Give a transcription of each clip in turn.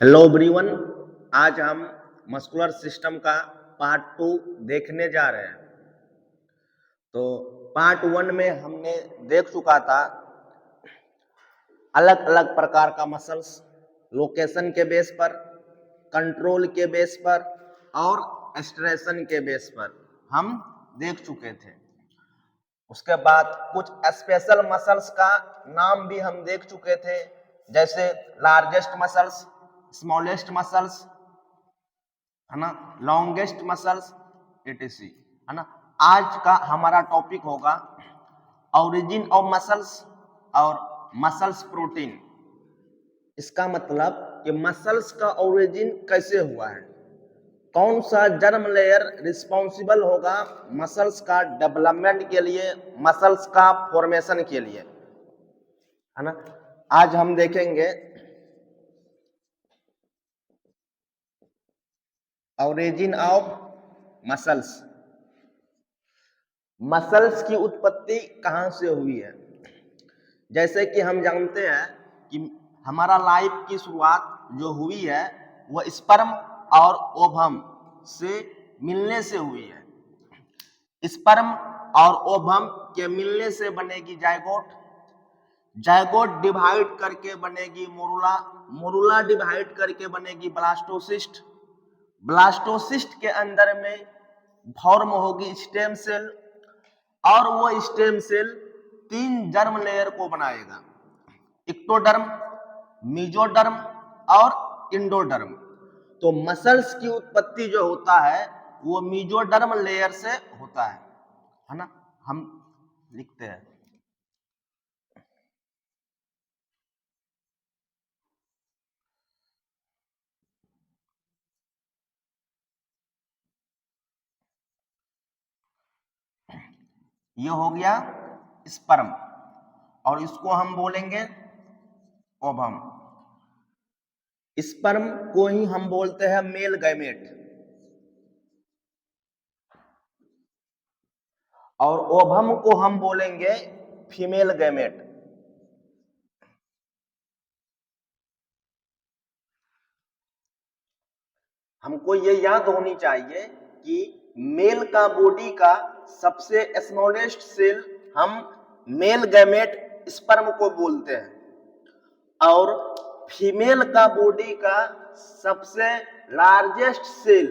Hello everyone, आज हम muscular system का पार्ट 2 देखने जा रहे हैं। तो पार्ट 1 में हमने देख चुका था अलग अलग प्रकार का मसल्स, लोकेशन के बेस पर, कंट्रोल के बेस पर और एक्सट्रेशन के बेस पर हम देख चुके थे। उसके बाद कुछ स्पेशल मसल्स का नाम भी हम देख चुके थे, जैसे लार्जेस्ट मसल्स, स्मॉलेस्ट मसल्स, है ना, लॉन्गेस्ट मसल्स etc, है ना। आज का हमारा टॉपिक होगा ओरिजिन ऑफ मसल्स और मसल्स प्रोटीन। इसका मतलब कि मसल्स का ओरिजिन कैसे हुआ है, कौन सा जर्म लेयर रिस्पॉन्सिबल होगा मसल्स का डेवलपमेंट के लिए, मसल्स का फॉर्मेशन के लिए, है ना। आज हम देखेंगे ओरिजिन ऑफ मसल्स। मसल्स की उत्पत्ति कहां से हुई है। जैसे कि हम जानते हैं कि हमारा लाइफ की शुरुआत जो हुई है वह स्पर्म और ओवम से मिलने से हुई है। स्पर्म और ओवम के मिलने से बनेगी जायगोट, जायगोट डिवाइड करके बनेगी मोरुला, मोरुला डिवाइड करके बनेगी ब्लास्टोसिस्ट, ब्लास्टोसिस्ट के अंदर में फॉर्म होगी स्टेम सेल, और वो स्टेम सेल 3 जर्म लेयर को बनाएगा, इक्टोडर्म, मीजोडर्म और इंडोडर्म। तो मसल्स की उत्पत्ति जो होता है वो मीजोडर्म लेयर से होता है ना। हम लिखते हैं ये हो गया स्पर्म, और इसको हम बोलेंगे ओवम। स्पर्म को ही हम बोलते हैं मेल गैमेट, और ओवम को हम बोलेंगे फीमेल गैमेट। हमको ये याद होनी चाहिए कि मेल का बॉडी का सबसे स्मॉलेस्ट सेल हम मेल गैमेट स्पर्म को बोलते हैं, और फीमेल का बॉडी का सबसे लार्जेस्ट सेल,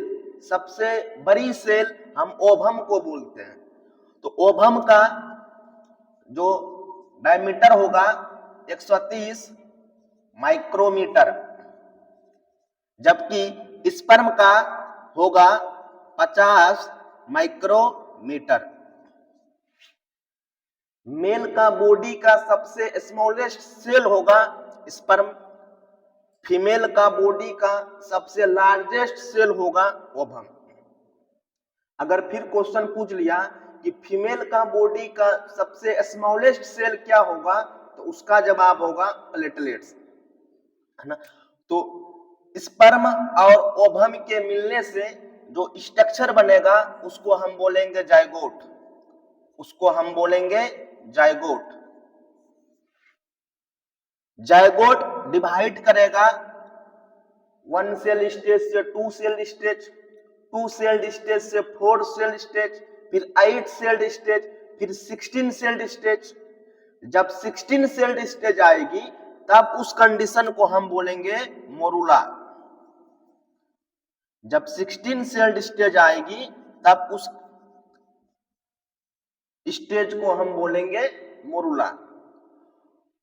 सबसे बड़ी सेल हम ओवम को बोलते हैं। तो ओवम का जो डायमीटर होगा 130 माइक्रोमीटर, जबकि स्पर्म का होगा 50 माइक्रोमीटर। मेल का बॉडी का सबसे स्मॉलेस्ट सेल होगा स्पर्म, फीमेल का बॉडी का सबसे लार्जेस्ट सेल होगा ओवम। अगर फिर क्वेश्चन पूछ लिया कि फीमेल का बॉडी का सबसे स्मॉलेस्ट सेल क्या होगा, तो उसका जवाब होगा प्लेटलेट्स, है ना। तो स्पर्म और ओवम के मिलने से जो स्ट्रक्चर बनेगा उसको हम बोलेंगे जायगोट, उसको हम बोलेंगे जायगोट। जायगोट डिवाइड करेगा 1 सेल स्टेज से 2 सेल स्टेज, 2 सेल स्टेज से 4 सेल स्टेज, फिर 8 सेल स्टेज, फिर 16 सेल स्टेज। जब 16 सेल स्टेज आएगी तब उस कंडीशन को हम बोलेंगे मोरुला। जब 16 सेल स्टेज आएगी तब उस स्टेज को हम बोलेंगे मोरुला।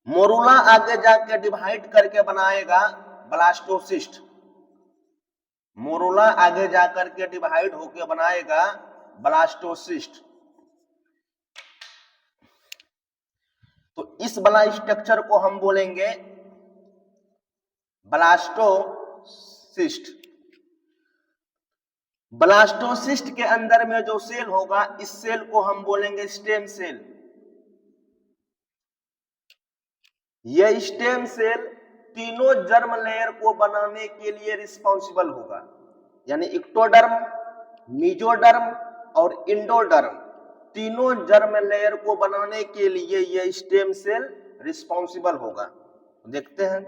मोरुला आगे जाके डिवाइड करके बनाएगा ब्लास्टोसिस्ट, मोरुला आगे जाकर के डिवाइड होकर बनाएगा ब्लास्टोसिस्ट। तो इस वाला स्ट्रक्चर को हम बोलेंगे ब्लास्टोसिस्ट। ब्लास्टोसिस्ट के अंदर में जो सेल होगा इस सेल को हम बोलेंगे स्टेम सेल। यह स्टेम सेल तीनों जर्म लेयर को बनाने के लिए रिस्पॉन्सिबल होगा, यानी इक्टोडर्म, मीजोडर्म और इंडोडर्म, तीनों जर्म लेयर को बनाने के लिए यह स्टेम सेल रिस्पॉन्सिबल होगा। देखते हैं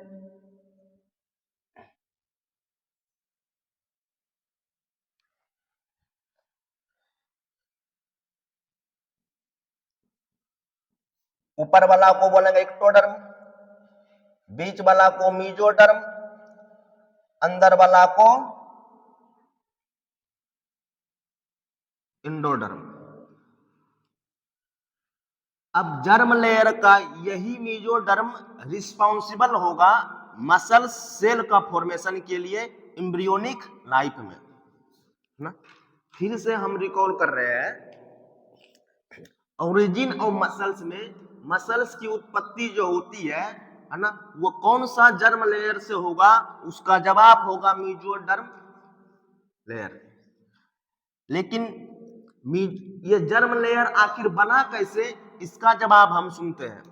ऊपर वाला को बोलेंगे एक्टोडर्म, बीच वाला को मीजोडर्म, अंदर वाला को इंडोडर्म। अब जर्म लेयर का यही मीजोडर्म रिस्पॉन्सिबल होगा मसल सेल का फॉर्मेशन के लिए एम्ब्रियोनिक लाइफ में, ना। फिर से हम रिकॉल कर रहे हैं ओरिजिन ऑफ मसल्स में। मसल्स की उत्पत्ति जो होती है ना, वो कौन सा जर्म लेयर से होगा? उसका जवाब होगा मीजोडर्म लेयर। लेकिन ये जर्म लेयर आखिर बना कैसे, इसका जवाब हम सुनते हैं।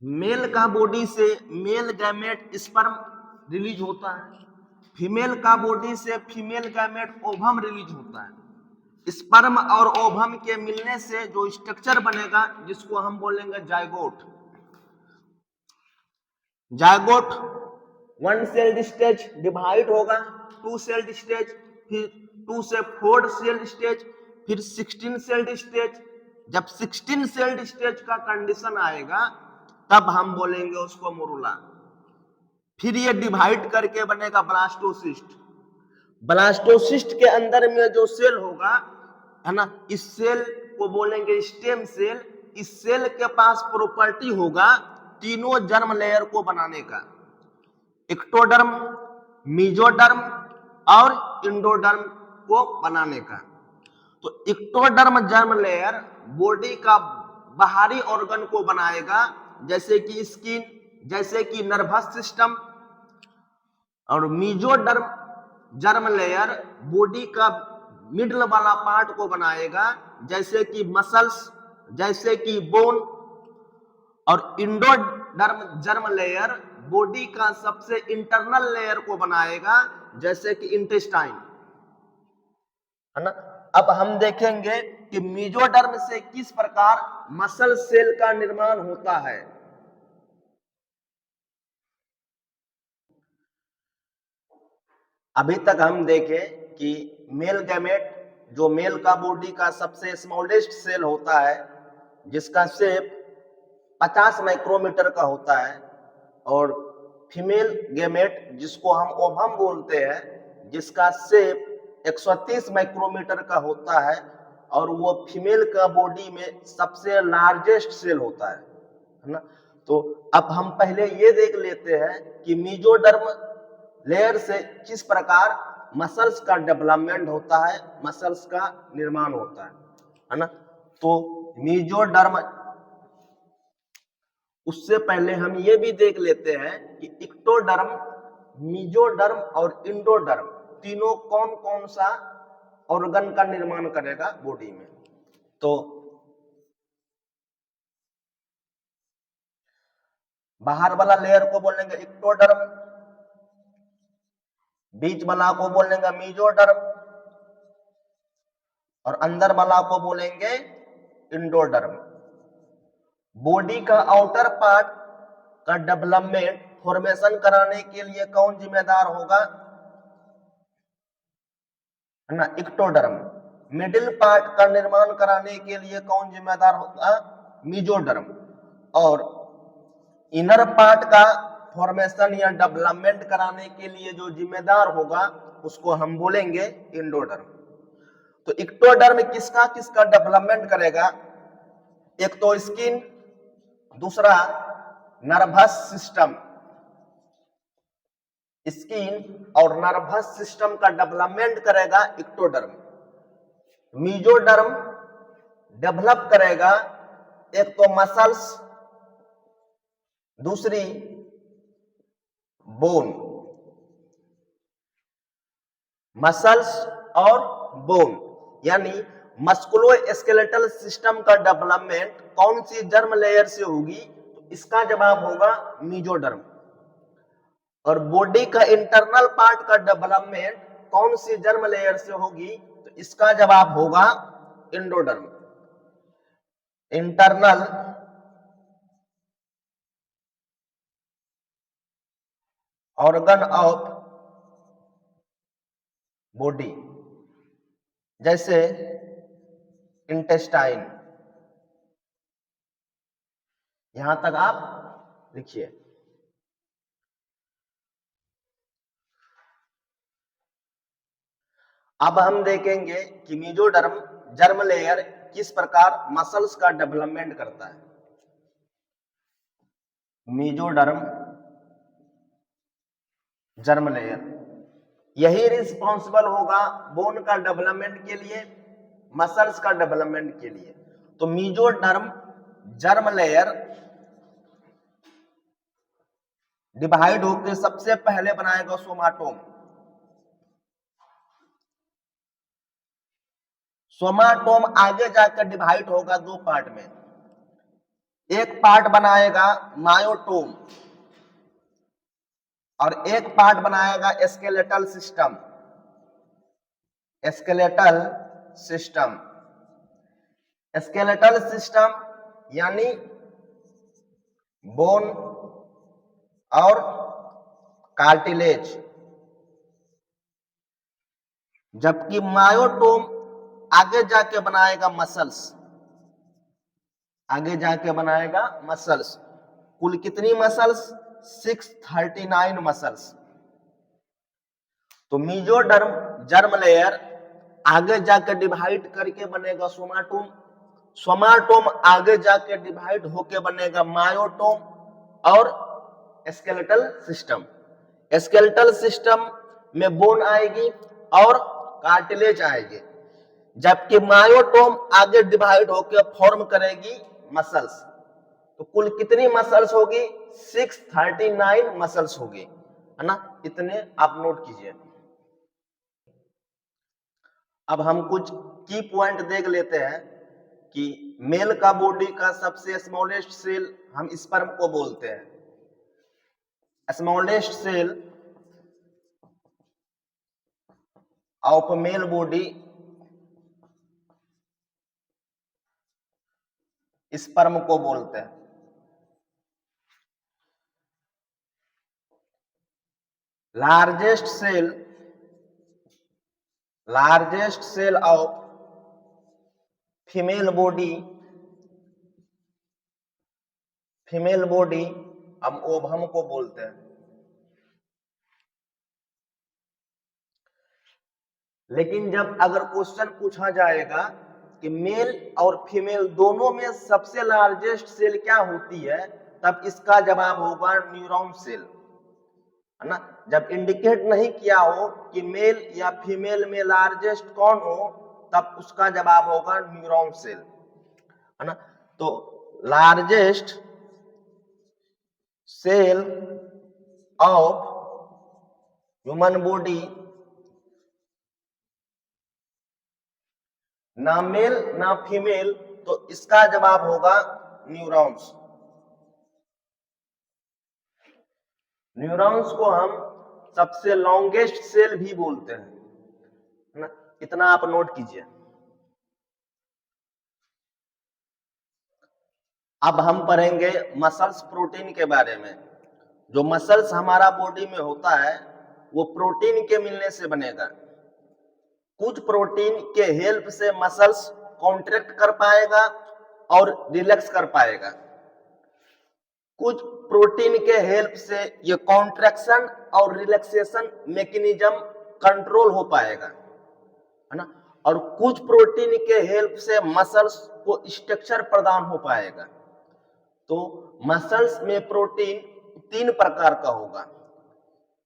मेल का बॉडी से मेल गैमेट स्पर्म रिलीज होता है, फीमेल का बॉडी से फीमेल गैमेट ओवम रिलीज होता है। स्पर्म और ओवम के मिलने से जो स्ट्रक्चर बनेगा जिसको हम बोलेंगे zygote. Zygote 1 cell stage divide होगा 2 सेल स्टेज, फिर 2 से 4 सेल स्टेज, फिर 16 सेल स्टेज। जब 16 सेल स्टेज का कंडीशन आएगा तब हम बोलेंगे उसको मोरुला। फिर ये डिवाइड करके बनेगा ब्लास्टोसिस्ट। ब्लास्टोसिस्ट के अंदर में जो सेल होगा, है ना, इस सेल को बोलेंगे स्टेम सेल। इस सेल के पास प्रॉपर्टी होगा तीनों जर्म लेयर को बनाने का, एक्टोडर्म, मीजोडर्म और इंडोडर्म को बनाने का। तो एक्टोडर्म जर्म लेयर बॉडी का बाहरी ऑर्गन को बनाएगा, जैसे कि स्किन, जैसे कि नर्वस सिस्टम। और मीजोडर्म जर्म लेयर बॉडी का मिडल वाला पार्ट को बनाएगा, जैसे कि मसल्स, जैसे कि बोन। और इंडोडर्म जर्म लेयर बॉडी का सबसे इंटरनल लेयर को बनाएगा, जैसे कि इंटेस्टाइन, है ना। अब हम देखेंगे कि मीजोडर्म से किस प्रकार मसल सेल का निर्माण होता है। अभी तक हम देखें कि मेल गैमेट, जो मेल का बॉडी का सबसे स्मॉलेस्ट सेल होता है, जिसका शेप 50 माइक्रोमीटर का होता है, और फीमेल गैमेट जिसको हम ओवम बोलते हैं, जिसका शेप 130 माइक्रोमीटर का होता है, और वो फीमेल का बॉडी में सबसे लार्जेस्ट सेल होता है ना। तो अब हम पहले ये देख लेते हैं कि मीजोडर्म लेयर से किस प्रकार मसल्स का डेवलपमेंट होता है, मसल्स का निर्माण होता है ना। तो मीजोडर्म, उससे पहले हम ये भी देख लेते हैं कि एक्टोडर्म, मीजोडर्म और इंडोडर्म तीनों कौन कौन सा ऑर्गन का निर्माण करेगा बॉडी में। तो बाहर वाला लेयर को बोलेंगे एक्टोडर्म, बीच वाला को बोलेंगे मीजोडर्म, और अंदर वाला को बोलेंगे इंडोडर्म। बॉडी का आउटर पार्ट का डेवलपमेंट, फॉर्मेशन कराने के लिए कौन जिम्मेदार होगा, है ना, एक्टोडर्म। मिडिल पार्ट का निर्माण कराने के लिए कौन जिम्मेदार होगा, मीजोडर्म। और इनर पार्ट का फॉर्मेशन या डेवलपमेंट कराने के लिए जो जिम्मेदार होगा उसको हम बोलेंगे इंडोडर्म। तो एक्टोडर्म किसका किसका डेवलपमेंट करेगा? एक तो स्किन, दूसरा नर्वस सिस्टम। स्किन और नर्वस सिस्टम का डेवलपमेंट करेगा एक्टोडर्म। मीजोडर्म डेवलप करेगा एक तो मसल्स, दूसरी बोन। मसल्स और बोन, यानी मस्कुलो स्केलेटल सिस्टम का डेवलपमेंट कौन सी जर्म लेयर से होगी? तो इसका जवाब होगा मीजोडर्म। और बॉडी का इंटरनल पार्ट का डेवलपमेंट कौन सी जर्म लेयर से होगी? तो इसका जवाब होगा endoderm. Internal organ of body, जैसे इंटेस्टाइन, यहां तक आप लिखिए। अब हम देखेंगे कि मेसोडर्म जर्म लेयर किस प्रकार मसल्स का डेवलपमेंट करता है। मेसोडर्म जर्म लेयर यही रिस्पॉन्सिबल होगा बोन का डेवलपमेंट के लिए, मसल्स का डेवलपमेंट के लिए। तो मेसोडर्म जर्म लेयर डिवाइड होकर सबसे पहले बनाएगा सोमाटोम। सोमाटोम आगे जाकर डिवाइड होगा दो पार्ट में। एक पार्ट बनाएगा मायोटोम और एक पार्ट बनाएगा skeletal system. Skeletal system, skeletal system यानी बोन और कार्टिलेज, जबकि मायोटोम आगे जाके बनाएगा मसल्स। आगे जाके बनाएगा मसल्स। कुल कितनी मसल्स? 639 मसल्स। तो मेसोडर्म जर्म लेयर आगे जाकर डिवाइड करके बनेगा सोमाटोम। सोमाटोम आगे जाके डिवाइड होके बनेगा मायोटोम और स्केलेटल सिस्टम। स्केलेटल सिस्टम में बोन आएगी और कार्टिलेज आएगी, जबकि मायोटोम आगे डिवाइड होकर फॉर्म करेगी मसल्स। तो कुल कितनी मसल्स होगी? 639 मसल्स होगी, है ना। इतने आप नोट कीजिए। अब हम कुछ की पॉइंट देख लेते हैं कि मेल का बॉडी का सबसे स्मॉलेस्ट सेल हम स्पर्म को बोलते हैं। Smallest cell of male body sperm को बोलते हैं। Largest cell of female body हम ओवम को बोलते हैं। लेकिन जब अगर क्वेश्चन पूछा जाएगा कि मेल और फीमेल दोनों में सबसे लार्जेस्ट सेल क्या होती है, तब इसका जवाब होगा न्यूरॉन सेल, है ना। जब इंडिकेट नहीं किया हो कि मेल या फीमेल में लार्जेस्ट कौन हो, तब उसका जवाब होगा न्यूरॉन सेल, है ना। तो largest cell of human body, ना मेल ना फीमेल, तो इसका जवाब होगा न्यूरॉन्स। न्यूरॉन्स को हम सबसे लॉन्गेस्ट सेल भी बोलते हैं, है ना। इतना आप नोट कीजिए। अब हम पढ़ेंगे मसल्स प्रोटीन के बारे में। जो मसल्स हमारा बॉडी में होता है वो प्रोटीन के मिलने से बनेगा। कुछ प्रोटीन के हेल्प से मसल्स कॉन्ट्रैक्ट कर पाएगा और रिलैक्स कर पाएगा। कुछ प्रोटीन के हेल्प से ये कॉन्ट्रैक्शन और रिलैक्सेशन मैकेनिज्म कंट्रोल हो पाएगा, है ना। और कुछ प्रोटीन के हेल्प से मसल्स को स्ट्रक्चर प्रदान हो पाएगा। तो मसल्स में प्रोटीन तीन प्रकार का होगा।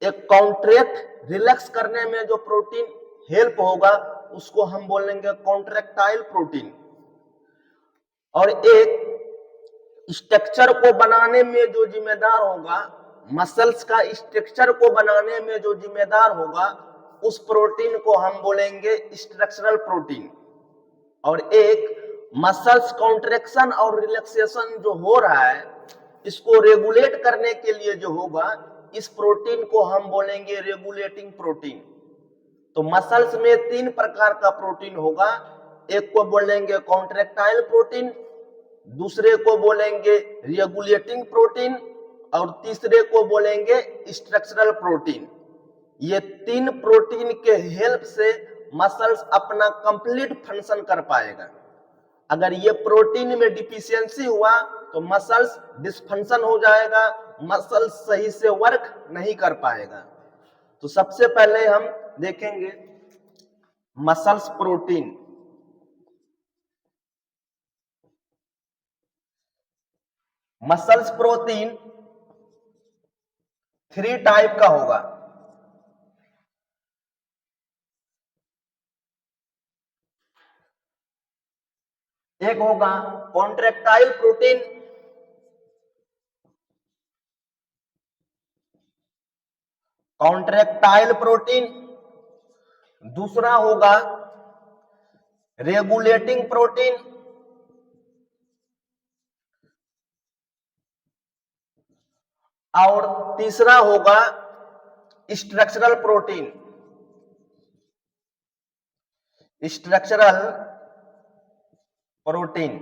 एक कॉन्ट्रैक्ट रिलैक्स करने में जो प्रोटीन हेल्प होगा उसको हम बोलेंगे कॉन्ट्रैक्टाइल प्रोटीन, और एक स्ट्रक्चर को बनाने में जो जिम्मेदार होगा, मसल्स का स्ट्रक्चर को बनाने में जो जिम्मेदार होगा, उस प्रोटीन को हम बोलेंगे स्ट्रक्चरल प्रोटीन। और एक मसल्स कॉन्ट्रैक्शन और रिलैक्सेशन जो हो रहा है, इसको रेगुलेट करने के लिए जो होगा, इस प्रोटीन को हम बोलेंगे रेगुलेटिंग प्रोटीन। तो मसल्स में तीन प्रकार का प्रोटीन होगा। एक को बोलेंगे कॉन्ट्रैक्टाइल प्रोटीन, दूसरे को बोलेंगे रेगुलेटिंग प्रोटीन और तीसरे को बोलेंगे स्ट्रक्चरल प्रोटीन। ये तीन प्रोटीन के हेल्प से मसल्स अपना कंप्लीट फंक्शन कर पाएगा। अगर ये प्रोटीन में डिफिशियंसी हुआ तो मसल्स डिस्फंक्शन हो जाएगा, मसल्स सही से वर्क नहीं कर पाएगा। तो सबसे पहले हम देखेंगे muscles protein. Muscles protein 3 type का होगा। एक होगा कॉन्ट्रैक्टाइल प्रोटीन, कॉन्ट्रैक्टाइल प्रोटीन। दूसरा होगा रेगुलेटिंग प्रोटीन, और तीसरा होगा structural protein. Structural protein.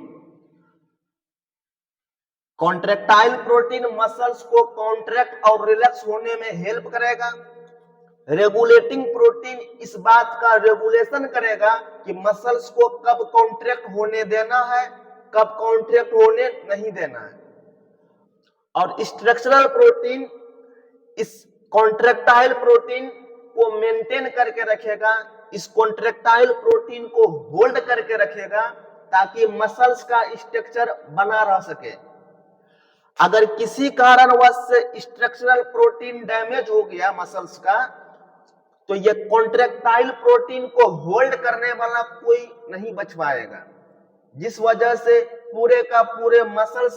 Contractile protein muscles को कॉन्ट्रैक्ट और रिलैक्स होने में हेल्प करेगा। रेगुलेटिंग प्रोटीन इस बात का रेगुलेशन करेगा कि मसल्स को कब कॉन्ट्रैक्ट होने देना है, कब कॉन्ट्रैक्ट होने नहीं देना है। और स्ट्रक्चरल प्रोटीन इस कॉन्ट्रैक्टाइल प्रोटीन को मेंटेन करके रखेगा, इस कॉन्ट्रैक्टाइल प्रोटीन को होल्ड करके रखेगा ताकि मसल्स का स्ट्रक्चर बना रह सके। अगर किसी कारणवश से स्ट्रक्चरल प्रोटीन डैमेज हो गया मसल्स का, तो ये कॉन्ट्रैक्टाइल प्रोटीन को होल्ड करने वाला कोई नहीं बच पाएगा, जिस वजह से पूरे का पूरे मसल्स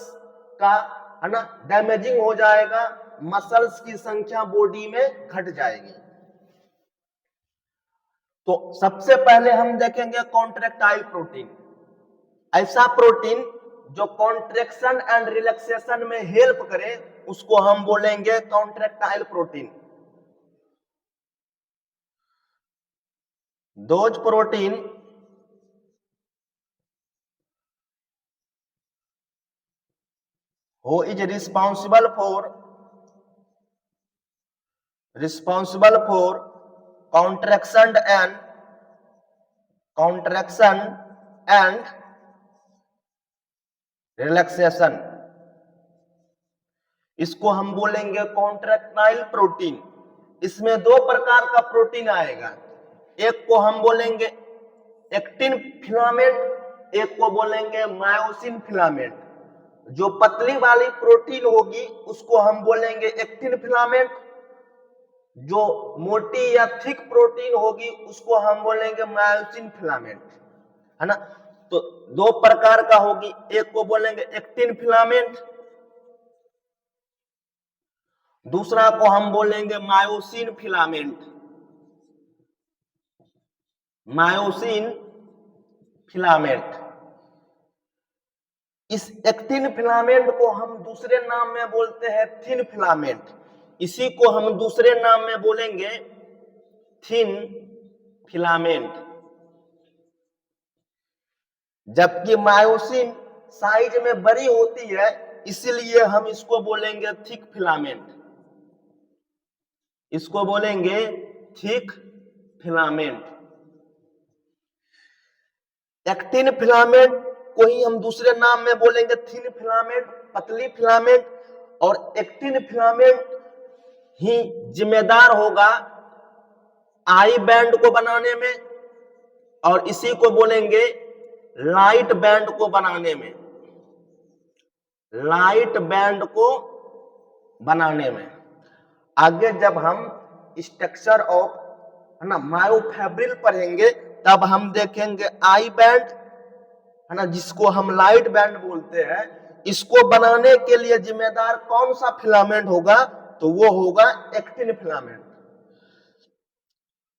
का है ना डैमेजिंग हो जाएगा, मसल्स की संख्या बॉडी में घट जाएगी। तो सबसे पहले हम देखेंगे कॉन्ट्रैक्टाइल प्रोटीन। ऐसा प्रोटीन जो कॉन्ट्रैक्शन एंड रिलैक्सेशन में हेल्प करे उसको हम बोलेंगे contractile protein. Those protein who is responsible for contraction and relaxation, इसको हम बोलेंगे कॉन्ट्रैक्टाइल प्रोटीन। इसमें 2 प्रकार का प्रोटीन आएगा, एक को हम बोलेंगे एक्टिन फिलामेंट, एक को बोलेंगे मायोसिन फिलामेंट। जो पतली वाली प्रोटीन होगी उसको हम बोलेंगे एक्टिन फिलामेंट, जो मोटी या थिक प्रोटीन होगी उसको हम बोलेंगे मायोसिन फिलामेंट, है ना। तो 2 प्रकार का होगी, एक को बोलेंगे एक्टिन फिलामेंट, दूसरा को हम बोलेंगे मायोसिन फिलामेंट। Myosin filament. इस एक्टिन फिलामेंट को हम दूसरे नाम में बोलते हैं थिन फिलामेंट, इसी को हम दूसरे नाम में बोलेंगे थिन फिलामेंट। जबकि मायोसिन साइज में बड़ी होती है, इसलिए हम इसको बोलेंगे थिक फिलामेंट, इसको बोलेंगे थिक फिलामेंट। एक्टिन फिलामेंट को ही हम दूसरे नाम में बोलेंगे थिन फिलामेंट, पतली फिलामेंट, और एक्टिन फिलामेंट ही जिम्मेदार होगा आई बैंड को बनाने में, और इसी को बोलेंगे लाइट बैंड को बनाने में, लाइट बैंड को बनाने में। आगे जब हम स्ट्रक्चर ऑफ है ना मायोफिब्रिल पढ़ेंगे तब हम देखेंगे आई बैंड, है ना, जिसको हम लाइट बैंड बोलते हैं, इसको बनाने के लिए जिम्मेदार कौन सा फिलामेंट होगा, तो वो होगा एक्टिन फिलामेंट।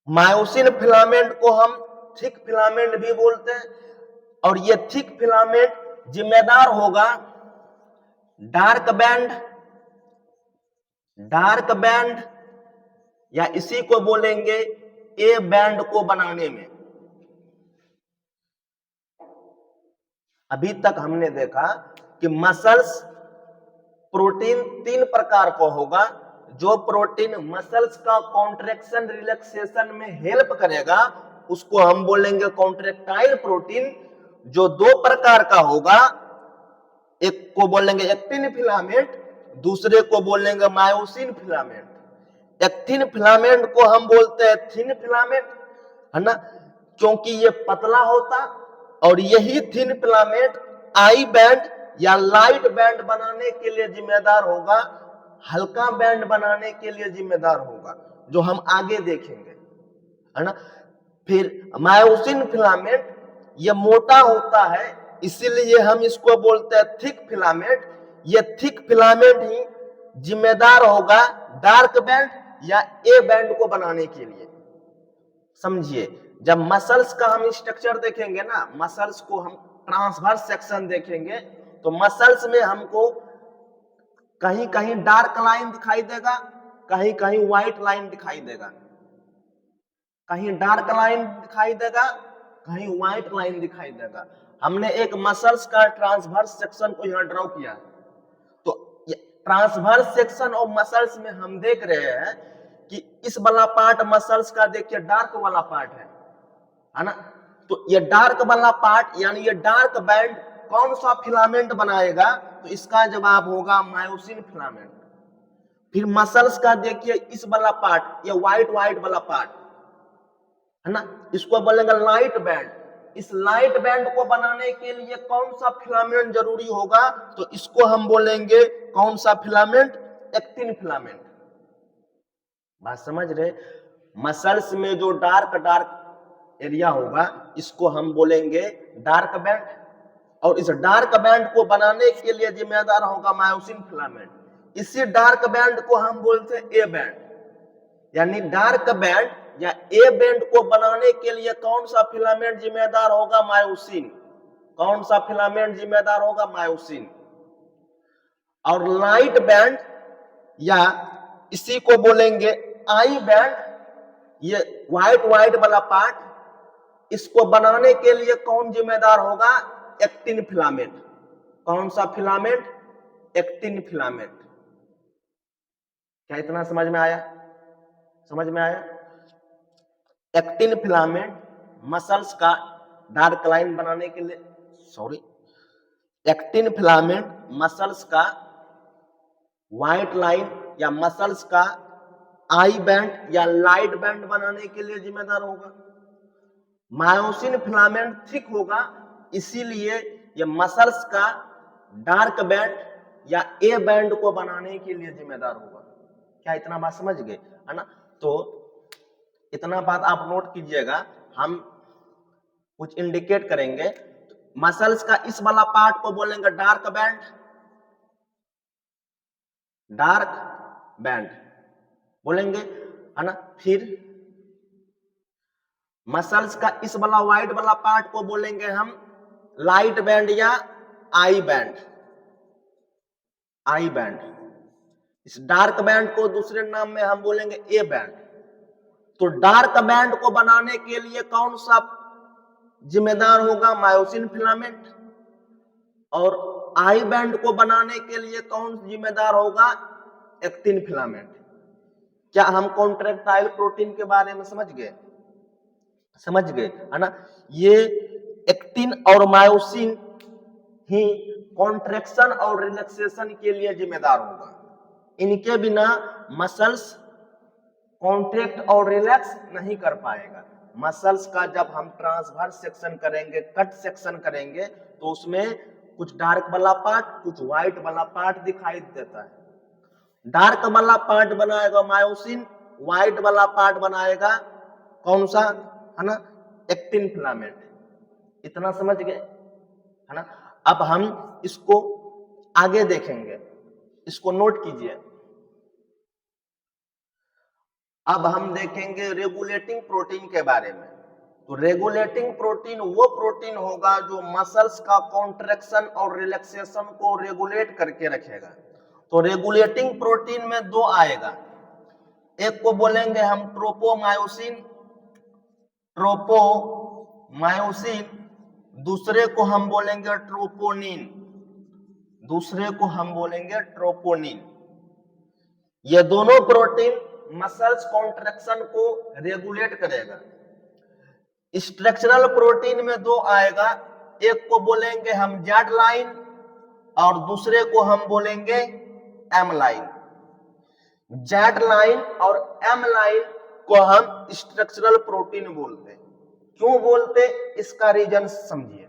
मायोसिन फिलामेंट को हम थिक फिलामेंट भी बोलते हैं, और ये थिक फिलामेंट जिम्मेदार होगा डार्क बैंड या इसी को बोलेंगे ए बैंड को बनाने में। अभी तक हमने देखा कि मसल्स प्रोटीन 3 प्रकार का होगा। जो प्रोटीन मसल्स का कॉन्ट्रैक्शन रिलैक्सेशन में हेल्प करेगा उसको हम बोलेंगे कॉन्ट्रैक्टाइल प्रोटीन। जो 2 प्रकार का होगा, एक को बोलेंगे एक्टिन फिलामेंट, दूसरे को बोलेंगे मायोसिन फिलामेंट। एक्टिन फिलामेंट को हम बोलते हैं थिन फिलामेंट, है ना, क्योंकि ये पतला होता, और यही थिन फिलामेंट आई बैंड या लाइट बैंड बनाने के लिए जिम्मेदार होगा, हल्का बैंड बनाने के लिए जिम्मेदार होगा, जो हम आगे देखेंगे, है ना। फिर मायोसिन फिलामेंट ये मोटा होता है, इसीलिए हम इसको बोलते हैं थिक फिलामेंट। ये थिक फिलामेंट ही जिम्मेदार होगा डार्क बैंड या ए बैंड को बनाने के लिए। समझिए, जब मसल्स का हम स्ट्रक्चर देखेंगे ना, मसल्स को हम ट्रांसवर्स सेक्शन देखेंगे, तो मसल्स में हमको कहीं कहीं डार्क लाइन दिखाई देगा, कहीं कहीं व्हाइट लाइन दिखाई देगा, कहीं डार्क लाइन दिखाई देगा, कहीं व्हाइट लाइन दिखाई देगा। हमने एक मसल्स का ट्रांसवर्स सेक्शन को यहां ड्रॉ किया है। तो ट्रांसवर्स सेक्शन ऑफ मसल्स में हम देख रहे हैं कि इस वाला पार्ट मसल्स का देखिए डार्क वाला पार्ट है ना। तो ये डार्क वाला पार्ट यानी ये डार्क बैंड कौन सा फिलामेंट बनाएगा, तो इसका जवाब होगा मायोसिन फिलामेंट। फिर मसल्स का देखिए इस वाला पार्ट, ये व्हाइट व्हाइट वाला पार्ट है ना, इसको बोलेंगे लाइट बैंड। इस लाइट बैंड को बनाने के लिए कौन सा फिलामेंट जरूरी होगा, तो इसको हम बोलेंगे कौन सा फिलामेंट, एक्टिन फिलामेंट। बात समझ रहे। मसल्स में जो डार्क डार्क एरिया होगा इसको हम बोलेंगे डार्क बैंड, और इस डार्क बैंड को बनाने के लिए जिम्मेदार होगा मायोसिन फिलामेंट। इसी डार्क बैंड को हम बोलते हैं ए बैंड। यानी डार्क बैंड या ए बैंड को बनाने के लिए कौन सा फिलामेंट जिम्मेदार होगा, मायोसिन। कौन सा फिलामेंट जिम्मेदार होगा, मायोसिन। और लाइट बैंड या इसी को बोलेंगे आई बैंड, ये व्हाइट व्हाइट वाला पार्ट, इसको बनाने के लिए कौन जिम्मेदार होगा, एक्टिन फिलामेंट। कौन सा फिलामेंट, एक्टिन फिलामेंट। क्या इतना समझ में आया, समझ में आया। एक्टिन फिलामेंट मसल्स का डार्क लाइन बनाने के लिए, एक्टिन फिलामेंट मसल्स का व्हाइट लाइन या मसल्स का आई बैंड या लाइट बैंड बनाने के लिए जिम्मेदार होगा। मायोसिन फिलामेंट थिक होगा, इसीलिए ये मसल्स का डार्क बैंड या ए बैंड को बनाने के लिए जिम्मेदार होगा। क्या इतना बात समझ गए, है ना। तो इतना बात आप नोट कीजिएगा, हम कुछ इंडिकेट करेंगे। मसल्स का इस वाला पार्ट को बोलेंगे डार्क बैंड, डार्क बैंड बोलेंगे, है ना। फिर मसल्स का इस वाला व्हाइट वाला पार्ट को बोलेंगे हम लाइट बैंड या आई बैंड, आई बैंड। इस डार्क बैंड को दूसरे नाम में हम बोलेंगे ए बैंड। तो डार्क बैंड को बनाने के लिए कौन सा जिम्मेदार होगा, मायोसिन फिलामेंट। और आई बैंड को बनाने के लिए कौन जिम्मेदार होगा, एक्टिन फिलामेंट। क्या हम कॉन्ट्रैक्टाइल प्रोटीन के बारे में समझ गए, समझ गए, है ना। ये एक्टिन और मायोसिन ही कॉन्ट्रैक्शन और रिलैक्सेशन के लिए जिम्मेदार होगा। इनके बिना मसल्स कॉन्ट्रैक्ट और रिलैक्स नहीं कर पाएगा। मसल्स का जब हम ट्रांसवर्स सेक्शन करेंगे, कट सेक्शन करेंगे, तो उसमें कुछ डार्क वाला पार्ट, कुछ व्हाइट वाला पार्ट दिखाई देता है। डार्क वाला पार्ट बनाएगा मायोसिन, व्हाइट वाला पार्ट बनाएगा कौन सा, है ना, एक्टिन फिलामेंट। इतना समझ गए, है ना। अब हम इसको आगे देखेंगे, इसको नोट कीजिए। अब हम देखेंगे रेगुलेटिंग प्रोटीन के बारे में। तो रेगुलेटिंग प्रोटीन वो प्रोटीन होगा जो मसल्स का कॉन्ट्रैक्शन और रिलैक्सेशन को रेगुलेट करके रखेगा। तो रेगुलेटिंग प्रोटीन में दो आएगा, एक को बोलेंगे हम ट्रोपोमायोसिन, ट्रोपोमायोसिन, दूसरे को हम बोलेंगे ट्रोपोनिन, दूसरे को हम बोलेंगे ट्रोपोनिन। ये दोनों प्रोटीन मसल्स कॉन्ट्रैक्शन को रेगुलेट करेगा। स्ट्रक्चरल प्रोटीन में दो आएगा, एक को बोलेंगे हम जेड लाइन और दूसरे को हम बोलेंगे एम लाइन। जेड लाइन और एम लाइन को हम स्ट्रक्चरल प्रोटीन बोलते हैं। क्यों बोलते, इसका रीजन समझिए।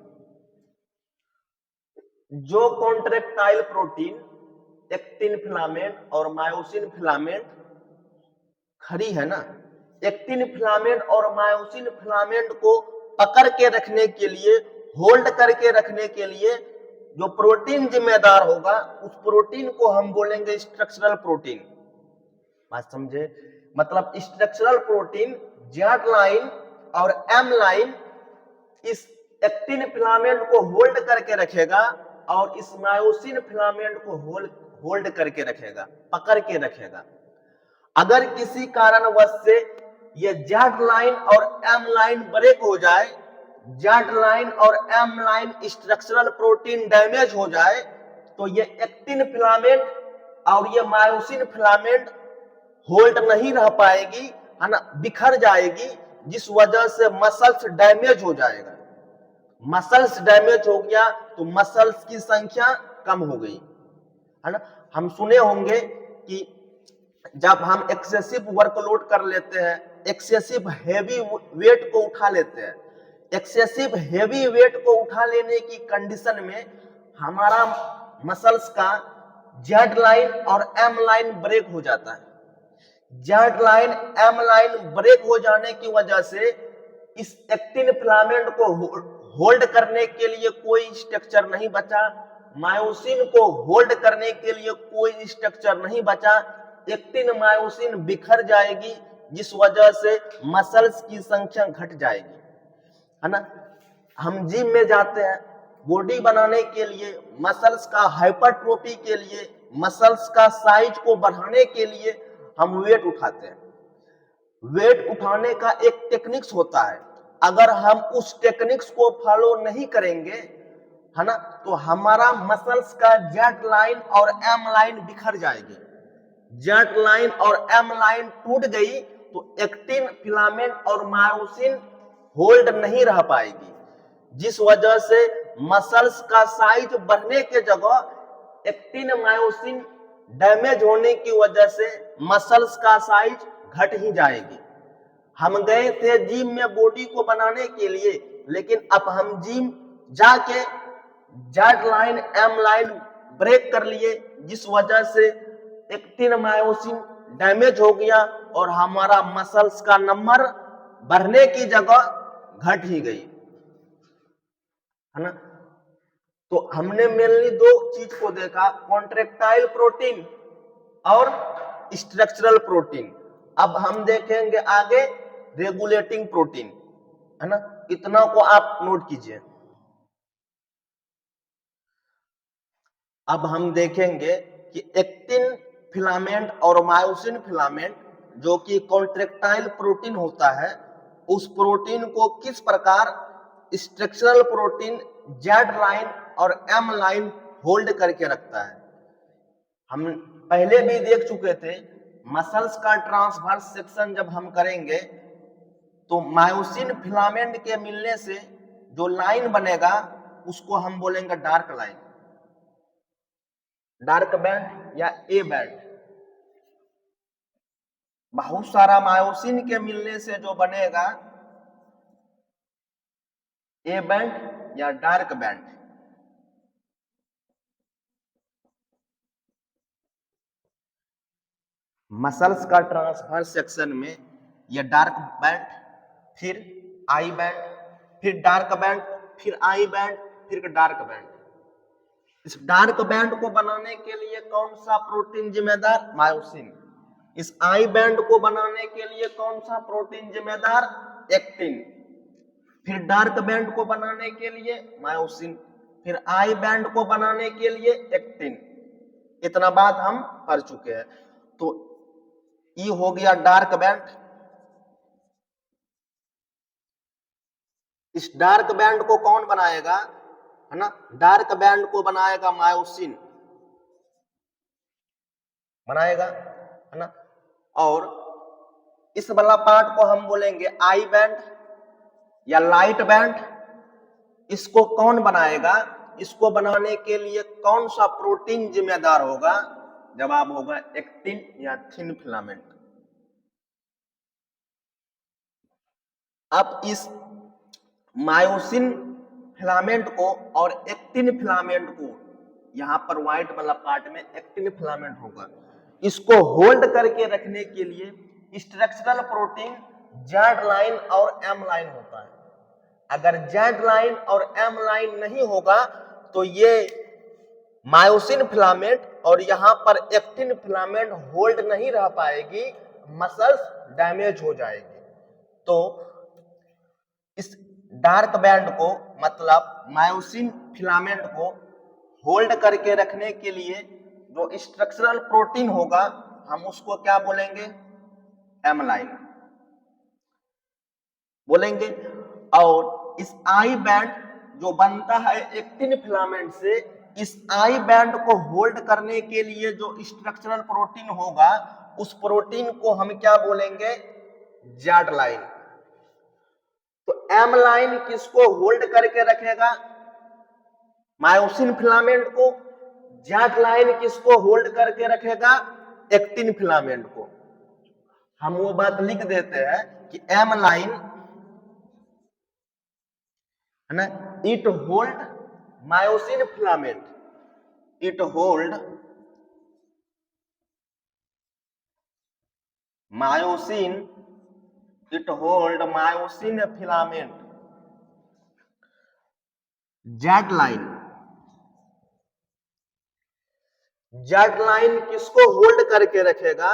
जो कॉन्ट्रेक्टाइल प्रोटीन एक्टिन फिलामेंट और मायोसिन फिलामेंट खड़ी है ना, एक्टिन फिलामेंट और मायोसिन फिलामेंट को पकड़ के रखने के लिए, होल्ड करके रखने के लिए जो प्रोटीन जिम्मेदार होगा, उस प्रोटीन को हम बोलेंगे स्ट्रक्चरल प्रोटीन। बात समझे? मतलब स्ट्रक्चरल प्रोटीन जेड लाइन और एम लाइन इस एक्टिन फिलामेंट को होल्ड करके रखेगा और इस मायोसिन फिलामेंट को होल्ड करके रखेगा, पकड़ के रखेगा। अगर किसी कारणवश से ये जेड लाइन और एम लाइन ब्रेक हो जाए, जेड लाइन और M line structural protein damage हो जाए, तो ये एक्टिन फिलामेंट और ये मायोसिन फिलामेंट होल्ड नहीं रह पाएगी, है ना, बिखर जाएगी, जिस वजह से मसल्स डैमेज हो जाएगा। मसल्स डैमेज हो गया तो मसल्स की संख्या कम हो गई, है ना। हम सुने होंगे कि जब हम एक्सेसिव वर्कलोड कर लेते हैं, एक्सेसिव हेवी वेट को उठा लेते हैं, एक्सेसिव हेवी वेट को उठा लेने की कंडीशन में हमारा मसल्स का जेड लाइन और एम लाइन ब्रेक हो जाता है। Z line M line break हो जाने की वजह से इस एक्टिन फिलामेंट को होल्ड करने के लिए कोई स्ट्रक्चर नहीं बचा, मायोसिन को होल्ड करने के लिए कोई स्ट्रक्चर नहीं बचा, एक्टिन मायोसिन बिखर जाएगी, जिस वजह से मसल्स की संख्या घट जाएगी, है ना। हम जिम में जाते हैं बॉडी बनाने के लिए, मसल्स का हाइपरट्रोफी के लिए, मसल्स का साइज को बढ़ाने के लिए हम वेट उठाते हैं। वेट उठाने का एक टेक्निक्स होता है, अगर हम उस टेक्निक्स को फॉलो नहीं करेंगे, है ना, तो हमारा मसल्स का जेड लाइन और एम लाइन बिखर जाएगी। जेड लाइन और एम लाइन टूट गई तो एक्टिन फिलामेंट और मायोसिन होल्ड नहीं रह पाएगी, जिस वजह से मसल्स का साइज बढ़ने के जगह एक्टिन मायोसिन डैमेज होने की वजह से मसल्स का साइज घट ही जाएगी। हम गए थे जिम में बॉडी को बनाने के लिए, लेकिन अब हम जिम जाके Z line M line break कर लिए, जिस वजह से एक्टिन मायोसिन डैमेज हो गया और हमारा मसल्स का नंबर बढ़ने की जगह घट ही गई, है ना। तो हमने मेनली दो चीज को देखा, कॉन्ट्रेक्टाइल प्रोटीन और स्ट्रक्चरल प्रोटीन। अब हम देखेंगे आगे रेगुलेटिंग प्रोटीन, है ना। इतना को आप नोट कीजिए। अब हम देखेंगे कि एक्टिन फिलामेंट और मायोसिन फिलामेंट जो कि कॉन्ट्रेक्टाइल प्रोटीन होता है, उस प्रोटीन को किस प्रकार स्ट्रक्चरल प्रोटीन जेड लाइन और एम लाइन होल्ड करके रखता है। हम पहले भी देख चुके थे, मसल्स का ट्रांसवर्स सेक्शन जब हम करेंगे तो मायोसिन फिलामेंट के मिलने से जो लाइन बनेगा उसको हम बोलेंगे डार्क लाइन, डार्क बैंड या ए बैंड। बहुत सारा मायोसिन के मिलने से जो बनेगा ए बैंड या डार्क बैंड। मसल्स का ट्रांसवर्स सेक्शन में यह डार्क बैंड, फिर आई बैंड, फिर डार्क बैंड, फिर आई बैंड, फिर डार्क बैंड। इस डार्क बैंड को बनाने के लिए कौन सा प्रोटीन जिम्मेदार? मायोसिन। इस आई बैंड को बनाने के लिए कौन सा प्रोटीन जिम्मेदार? एक्टिन। फिर डार्क बैंड को बनाने के लिए मायोसिन, फिर आई बैंड को बनाने के लिए एक्टिन। इतना बात हम कर चुके हैं। तो ये हो गया डार्क बैंड। इस डार्क बैंड को कौन बनाएगा, है ना? डार्क बैंड को बनाएगा मायोसिन, बनाएगा, है ना। और इस वाला पार्ट को हम बोलेंगे आई बैंड या लाइट बैंड। इसको कौन बनाएगा? इसको बनाने के लिए कौन सा प्रोटीन जिम्मेदार होगा? जवाब होगा एक्टिन या थिन फिलामेंट। अब इस मायोसिन फिलामेंट को और एक्टिन फिलामेंट को, यहां पर व्हाइट वाला पार्ट में एक्टिन फिलामेंट होगा, इसको होल्ड करके रखने के लिए स्ट्रक्चरल प्रोटीन जेड लाइन और एम लाइन होता है। अगर जेड लाइन और एम लाइन नहीं होगा तो ये मायोसिन फिलामेंट और यहां पर एक्टिन फिलामेंट होल्ड नहीं रह पाएगी, मसल्स डैमेज हो जाएगी। तो इस डार्क बैंड को, मतलब मायोसिन फिलामेंट को होल्ड करके रखने के लिए जो स्ट्रक्चरल प्रोटीन होगा, हम उसको क्या बोलेंगे? एम लाइन बोलेंगे। और इस आई बैंड जो बनता है एक्टिन फिलामेंट से, इस आई बैंड को होल्ड करने के लिए जो स्ट्रक्चरल प्रोटीन होगा, उस प्रोटीन को हम क्या बोलेंगे? Z line. तो एम लाइन किसको होल्ड करके रखेगा? मायोसिन फिलामेंट को। जेड लाइन किसको होल्ड करके रखेगा? एक्टिन फिलामेंट को। हम वो बात लिख देते हैं कि एम लाइन है ना, it hold myosin filament, it hold myosin, it hold myosin filament. Z line, Z line किसको होल्ड करके रखेगा?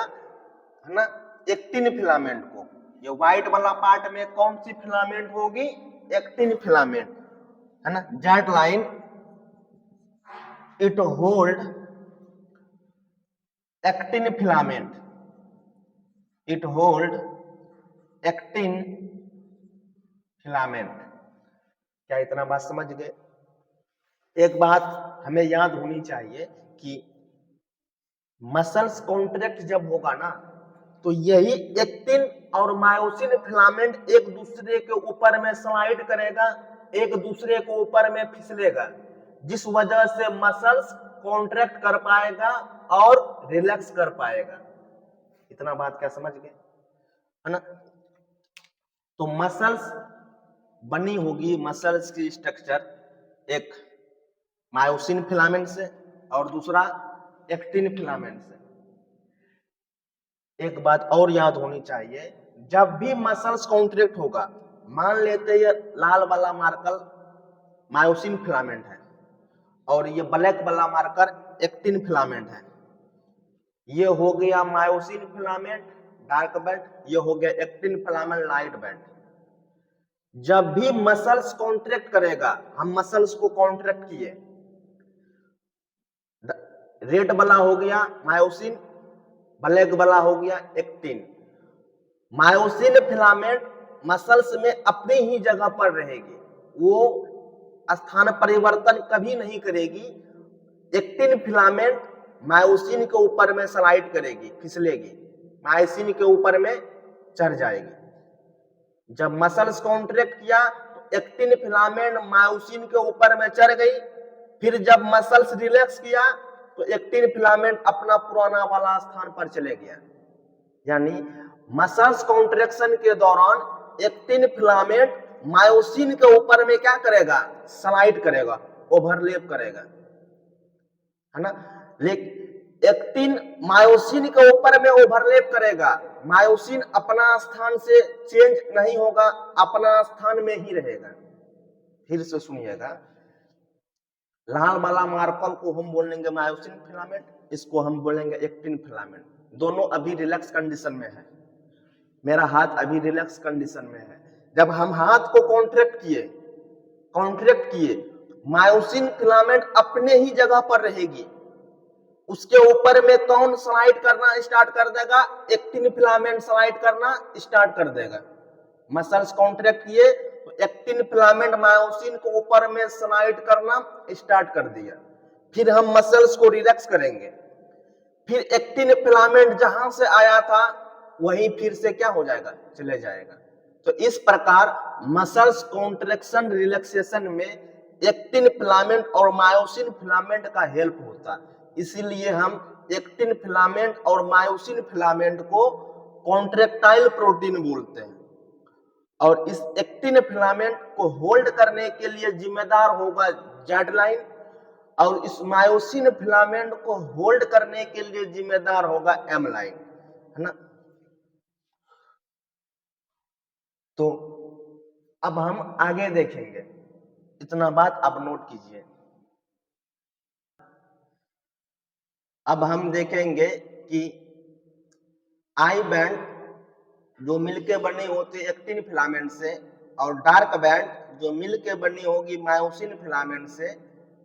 है ना, एक्टिन फिलामेंट को। ये व्हाइट वाला पार्ट में कौन सी फिलामेंट होगी? एक्टिन फिलामेंट, है ना। Z line it hold actin filament, it hold actin filament. क्या इतना बात समझ गए? एक बात हमें याद होनी चाहिए कि मसल्स कॉन्ट्रैक्ट जब होगा ना, तो यही एक्टिन और मायोसिन फिलामेंट एक दूसरे के ऊपर में स्लाइड करेगा, एक दूसरे के ऊपर में फिसलेगा, जिस वजह से मसल्स कॉन्ट्रैक्ट कर पाएगा और रिलैक्स कर पाएगा। इतना बात क्या समझ गए? है ना। तो मसल्स बनी होगी, मसल्स की स्ट्रक्चर एक मायोसिन फिलामेंट से और दूसरा एक्टिन फिलामेंट से। एक बात और याद होनी चाहिए, जब भी मसल्स कॉन्ट्रैक्ट होगा, मान लेते ये लाल वाला मार्कर मायोसिन फिलामेंट है और ये ब्लैक वाला मार्कर एक्टिन फिलामेंट है, ये हो गया मायोसिन फिलामेंट डार्क बैंड, ये हो गया एक्टिन फिलामेंट लाइट बैंड। जब भी मसल्स कॉन्ट्रैक्ट करेगा, हम मसल्स को कॉन्ट्रैक्ट किए, रेड वाला हो गया मायोसिन, ब्लैक वाला हो गया एक्टिन। मायोसिन फिलामेंट मसल्स में अपनी ही जगह पर रहेगी, वो स्थान परिवर्तन कभी नहीं करेगी। एक्टिन फिलामेंट मायोसिन के ऊपर में स्लाइड करेगी, फिसलेगी, मायोसिन के ऊपर में चढ़ जाएगी। जब मसल्स कॉन्ट्रैक्ट किया तो एक्टिन फिलामेंट मायोसिन के ऊपर में चढ़ गई, फिर जब मसल्स रिलैक्स किया तो एक्टिन फिलामेंट अपना पुराना वाला स्थान पर चले गया। यानी मसल्स कॉन्ट्रैक्शन के दौरान एक्टिन फिलामेंट मायोसिन के ऊपर में क्या करेगा? स्लाइड करेगा, ओवरलैप करेगा, है ना। लेकिन एक्टिन मायोसिन के ऊपर में ओवरलैप करेगा, मायोसिन अपना स्थान से चेंज नहीं होगा, अपना स्थान में ही रहेगा। फिर से सुनिएगा, लाल वाला मार्कर को हम बोलेंगे मायोसिन फिलामेंट, इसको हम बोलेंगे एक्टिन फिलामेंट। दोनों अभी रिलैक्स कंडीशन में है, मेरा हाथ अभी रिलैक्स कंडीशन में है। जब हम हाथ को कॉन्ट्रैक्ट किए, मायोसिन फिलामेंट अपने ही जगह पर रहेगी, उसके ऊपर में कौन स्लाइड करना स्टार्ट कर देगा? एक्टिन फिलामेंट स्लाइड करना स्टार्ट कर देगा। मसल्स कॉन्ट्रैक्ट किए तो एक्टिन फिलामेंट मायोसिन के ऊपर में स्लाइड करना स्टार्ट कर दिया, फिर हम मसल्स को रिलैक्स करेंगे, फिर एक्टिन फिलामेंट जहां से आया था वहीं फिर से क्या हो जाएगा? चले जाएगा। तो इस प्रकार मसल्स कॉन्ट्रैक्शन रिलैक्सेशन में एक्टिन फिलामेंट और मायोसिन फिलामेंट का हेल्प होता है। इसीलिए हम एक्टिन फिलामेंट और मायोसिन फिलामेंट को कॉन्ट्रेक्टाइल प्रोटीन बोलते हैं। और इस एक्टिन फिलामेंट को होल्ड करने के लिए जिम्मेदार होगा जेड लाइन, और इस मायोसिन फिलामेंट को होल्ड करने के लिए जिम्मेदार होगा एम लाइन, है ना। तो अब हम आगे देखेंगे, इतना बात आप नोट कीजिए। अब हम देखेंगे कि आई बैंड जो मिलके बनी होती है एक्टिन फिलामेंट से, और डार्क बैंड जो मिलके बनी होगी मायोसिन फिलामेंट से,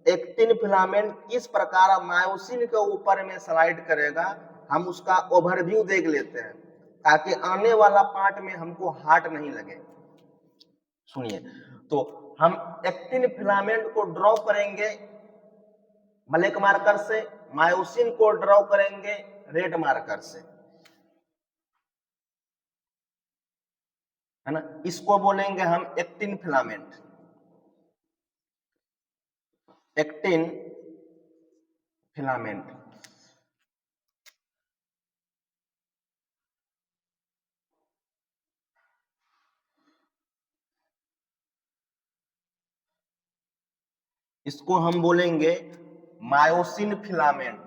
एक्टिन फिलामेंट किस प्रकार मायोसिन के ऊपर में स्लाइड करेगा, हम उसका ओवरव्यू देख लेते हैं, ताकि आने वाला पार्ट में हमको हार्ड नहीं लगे। सुनिए, तो हम एक्टिन फिलामेंट को ड्रॉ करेंगे ब्लैक मार्कर से, मायोसिन को ड्रॉ करेंगे रेड मार्कर से, है ना। इसको बोलेंगे हम एक्टिन फिलामेंट, एक्टिन फिलामेंट। इसको हम बोलेंगे मायोसिन फिलामेंट।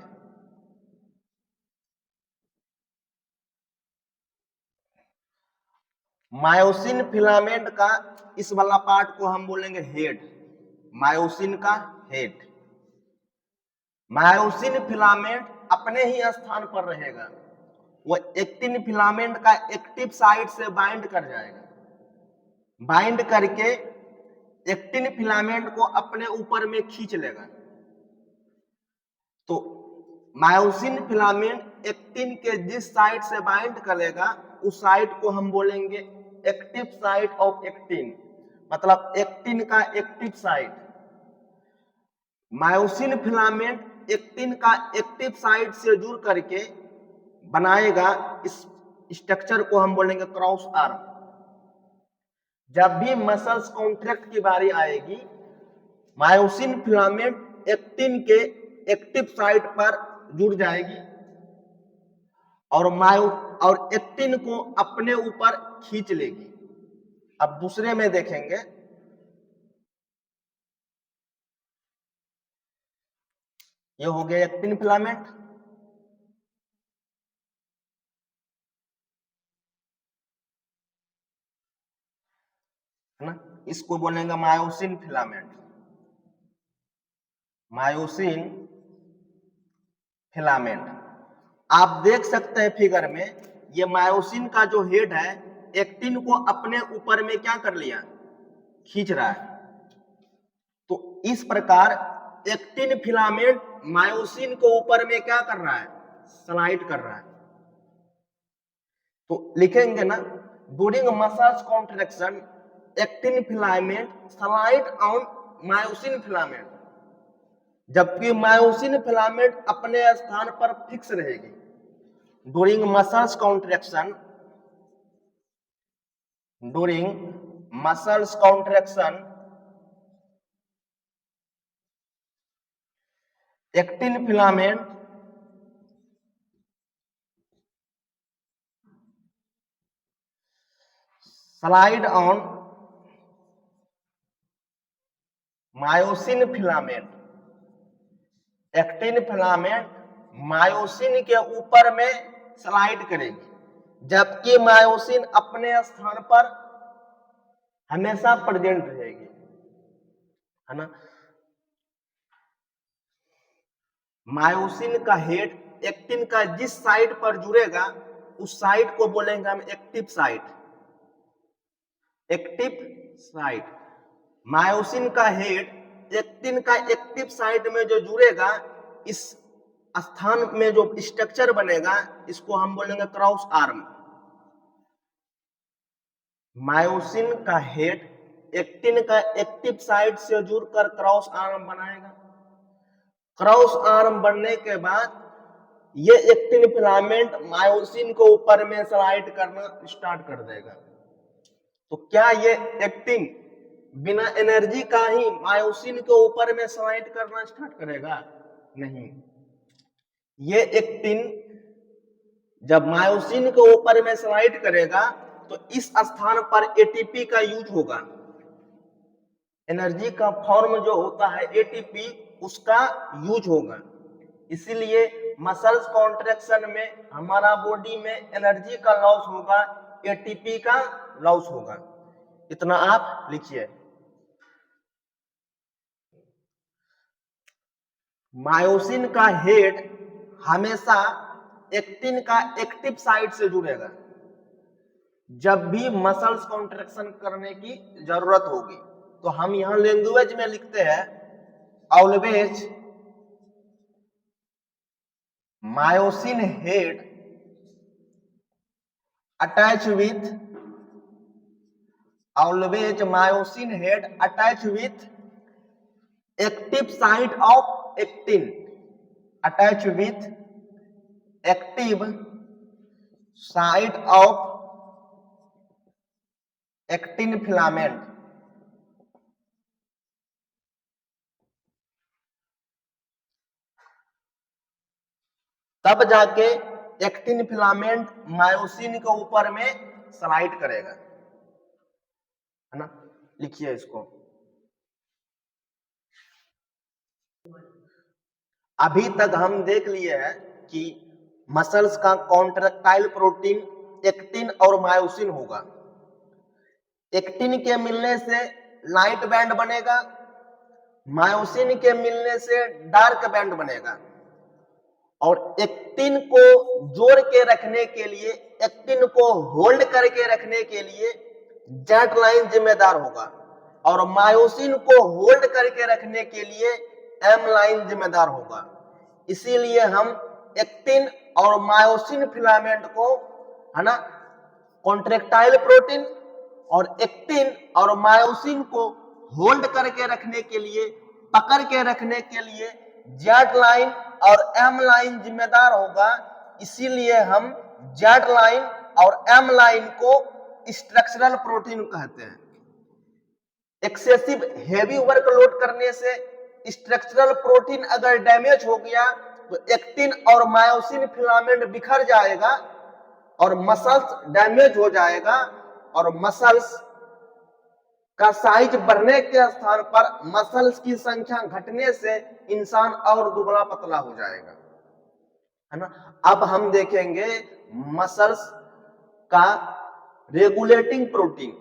मायोसिन फिलामेंट का इस वाला पार्ट को हम बोलेंगे हेड, मायोसिन का हेड। मायोसिन फिलामेंट अपने ही स्थान पर रहेगा, वो एक्टिन फिलामेंट का एक्टिव साइट से बाइंड कर जाएगा, बाइंड करके एक्टिन फिलामेंट को अपने ऊपर में खींच लेगा। तो मायोसिन फिलामेंट एक्टिन के जिस साइट से बाइंड करेगा उस साइट को हम बोलेंगे एक्टिव साइट ऑफ एक्टिन, मतलब एक्टिन का active site. Myosin filament actin का एक्टिव साइट से जुड़ करके बनाएगा इस स्ट्रक्चर को हम बोलेंगे क्रॉस आर्म। जब भी मसल्स कॉन्ट्रैक्ट की बारी आएगी, मायोसिन फिलामेंट एक्टिन के एक्टिव साइट पर जुड़ जाएगी और एक्टिन को अपने ऊपर खींच लेगी। अब दूसरे में देखेंगे, ये हो गया एक्टिन फिलामेंट, है ना। इसको बोलेंगे मायोसिन फिलामेंट, मायोसिन फिलामेंट। आप देख सकते हैं फिगर में, ये मायोसिन का जो हेड है एक्टिन को अपने ऊपर में क्या कर लिया, खींच रहा है। तो इस प्रकार एक्टिन फिलामेंट मायोसिन को ऊपर में क्या कर रहा है, स्लाइड कर रहा है। तो लिखेंगे ना, during muscles contraction actin filament slide on myosin filament, जबकि मायोसिन फिलामेंट अपने स्थान पर फिक्स रहेगी। During muscles contraction, during muscles contraction actin filament slide on myosin filament. Actin filament myosin के ऊपर में स्लाइड करेगी, जबकि मायोसिन अपने स्थान पर हमेशा प्रेजेंट रहेगी, है ना। मायोसिन का हेड एक्टिन का जिस साइड पर जुड़ेगा उस साइड को बोलेंगे हम active site, active site. Myosin का हेड एक्टिन का एक्टिव साइट में जो जुड़ेगा, इस स्थान में जो स्ट्रक्चर बनेगा इसको हम बोलेंगे क्रॉस आर्म। मायोसिन का हेड एक्टिन का एक्टिव साइट से जुड़कर क्रॉस आर्म बनाएगा। क्रॉस आर्म बनने के बाद ये एक्टिन फिलामेंट मायोसिन को ऊपर में स्लाइड करना स्टार्ट कर देगा। तो क्या ये एक्टिन बिना एनर्जी का ही मायोसिन के ऊपर में स्लाइड करना स्टार्ट करेगा? नहीं। ये एक्टिन जब मायोसिन के ऊपर में स्लाइड करेगा तो इस स्थान पर एटीपी का यूज होगा। एनर्जी का फॉर्म जो होता है एटीपी, उसका यूज होगा। इसीलिए मसल्स कॉन्ट्रैक्शन में हमारा बॉडी में एनर्जी का लॉस होगा, एटीपी का लॉस होगा। इतना आप लिखिए। मायोसिन का हेड हमेशा एक्टिन का एक्टिव साइड से जुड़ेगा जब भी मसल्स कॉन्ट्रैक्शन करने की जरूरत होगी। तो हम यहां लैंग्वेज में लिखते हैं always myosin head attach with, always myosin head attach with active site of actin, attach with active site of actin filament. तब जाके एक्टिन फिलामेंट मायोसिन के ऊपर में स्लाइड करेगा, है ना। लिखिए इसको। अभी तक हम देख लिए हैं कि मसल्स का कॉन्ट्रैक्टाइल प्रोटीन एक्टिन और मायोसिन होगा। एक्टिन के मिलने से लाइट बैंड बनेगा, मायोसिन के मिलने से डार्क बैंड बनेगा। और एक्टिन को जोड़ के रखने के लिए, एक्टिन को होल्ड करके रखने के लिए जेट लाइन जिम्मेदार होगा, और मायोसिन को होल्ड करके रखने के लिए एम लाइन जिम्मेदार होगा। इसीलिए हम एक्टिन और मायोसिन फिलामेंट को, है ना, कॉन्ट्रैक्टाइल प्रोटीन और एक्टिन और मायोसिन को होल्ड करके रखने के लिए, पकड़ के रखने के लिए जेड लाइन और एम लाइन जिम्मेदार होगा। इसीलिए हम जेड लाइन और एम लाइन को स्ट्रक्चरल प्रोटीन कहते हैं। एक्सेसिव हेवी वर्कलोड करने से स्ट्रक्चरल प्रोटीन अगर डैमेज हो गया तो एक्टिन और मायोसिन फिलामेंट बिखर जाएगा और मसल्स डैमेज हो जाएगा, और मसल्स का साइज बढ़ने के स्थान पर मसल्स की संख्या घटने से इंसान और दुबला पतला हो जाएगा, है ना। अब हम देखेंगे मसल्स का रेगुलेटिंग प्रोटीन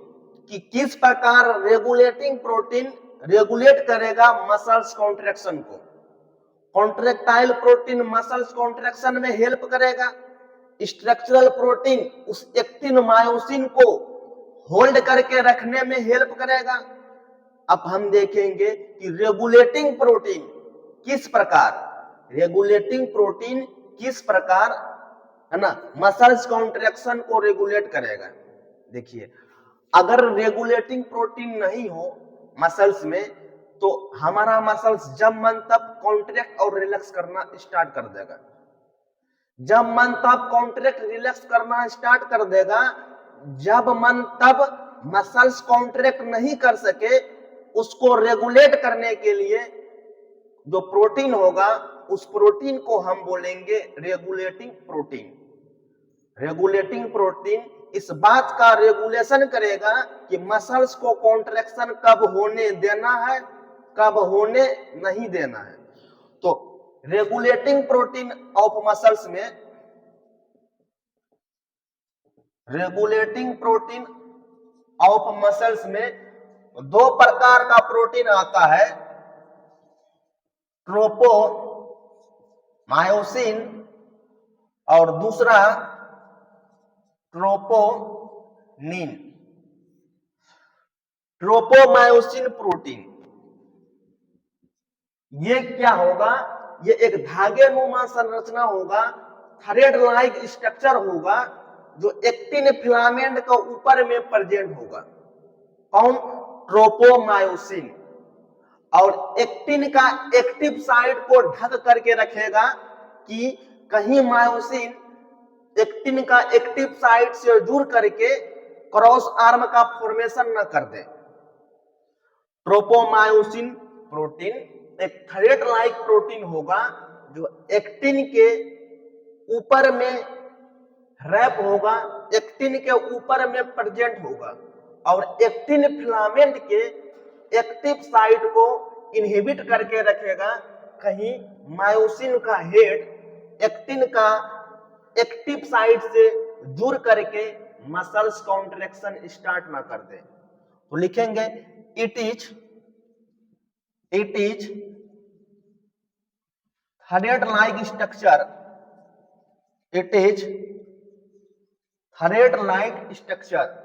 कि किस प्रकार रेगुलेटिंग प्रोटीन रेगुलेट करेगा मसल्स कॉन्ट्रैक्शन को। कॉन्ट्रैक्टाइल प्रोटीन मसल्स कॉन्ट्रैक्शन में हेल्प करेगा, स्ट्रक्चरल प्रोटीन उस एक्टिन मायोसिन को होल्ड करके रखने में हेल्प करेगा। अब हम देखेंगे कि रेगुलेटिंग प्रोटीन किस प्रकार, रेगुलेटिंग प्रोटीन किस प्रकार, है ना, मसल्स कॉन्ट्रैक्शन को रेगुलेट करेगा। देखिए, अगर रेगुलेटिंग प्रोटीन नहीं हो मसल्स में तो हमारा मसल्स जब मन तब कॉन्ट्रैक्ट और रिलैक्स करना स्टार्ट कर देगा। जब मन तब कॉन्ट्रैक्ट रिलैक्स करना स्टार्ट कर देगा, जब मन तब मसल्स कॉन्ट्रैक्ट नहीं कर सके, उसको रेगुलेट करने के लिए जो प्रोटीन होगा उस प्रोटीन को हम बोलेंगे रेगुलेटिंग प्रोटीन। रेगुलेटिंग प्रोटीन इस बात का रेगुलेशन करेगा कि मसल्स को कॉन्ट्रैक्शन कब होने देना है, कब होने नहीं देना है। तो रेगुलेटिंग प्रोटीन ऑफ मसल्स में, रेगुलेटिंग प्रोटीन ऑफ मसल्स में दो प्रकार का प्रोटीन आता है, ट्रोपोमायोसिन और दूसरा ट्रोपोनिन। ट्रोपोमायोसिन प्रोटीन ये क्या होगा, ये एक धागेनुमा संरचना होगा, थ्रेड लाइक स्ट्रक्चर होगा जो एक्टिन फिलामेंट का ऊपर में प्रेजेंट होगा। कौन? ट्रोपोमायोसिन। और एक्टिन का एक्टिव साइड को ढक करके रखेगा कि कहीं मायोसिन एक्टिन का एक्टिव साइड से जुड़ करके क्रॉस आर्म का फॉर्मेशन न कर दे। ट्रोपोमायोसिन प्रोटीन एक थ्रेड लाइक प्रोटीन होगा जो एक्टिन के ऊपर में रैप होगा, एक्टिन के ऊपर में प्रेजेंट होगा और एक्टिन फिलामेंट के एक्टिव साइट को इनहिबिट करके रखेगा। कहीं मायोसिन का हेड एक्टिन का एक्टिव साइट से जुड़ करके मसल्स कॉन्ट्रैक्शन स्टार्ट ना कर दे। तो लिखेंगे it is thread like structure, it is thread like structure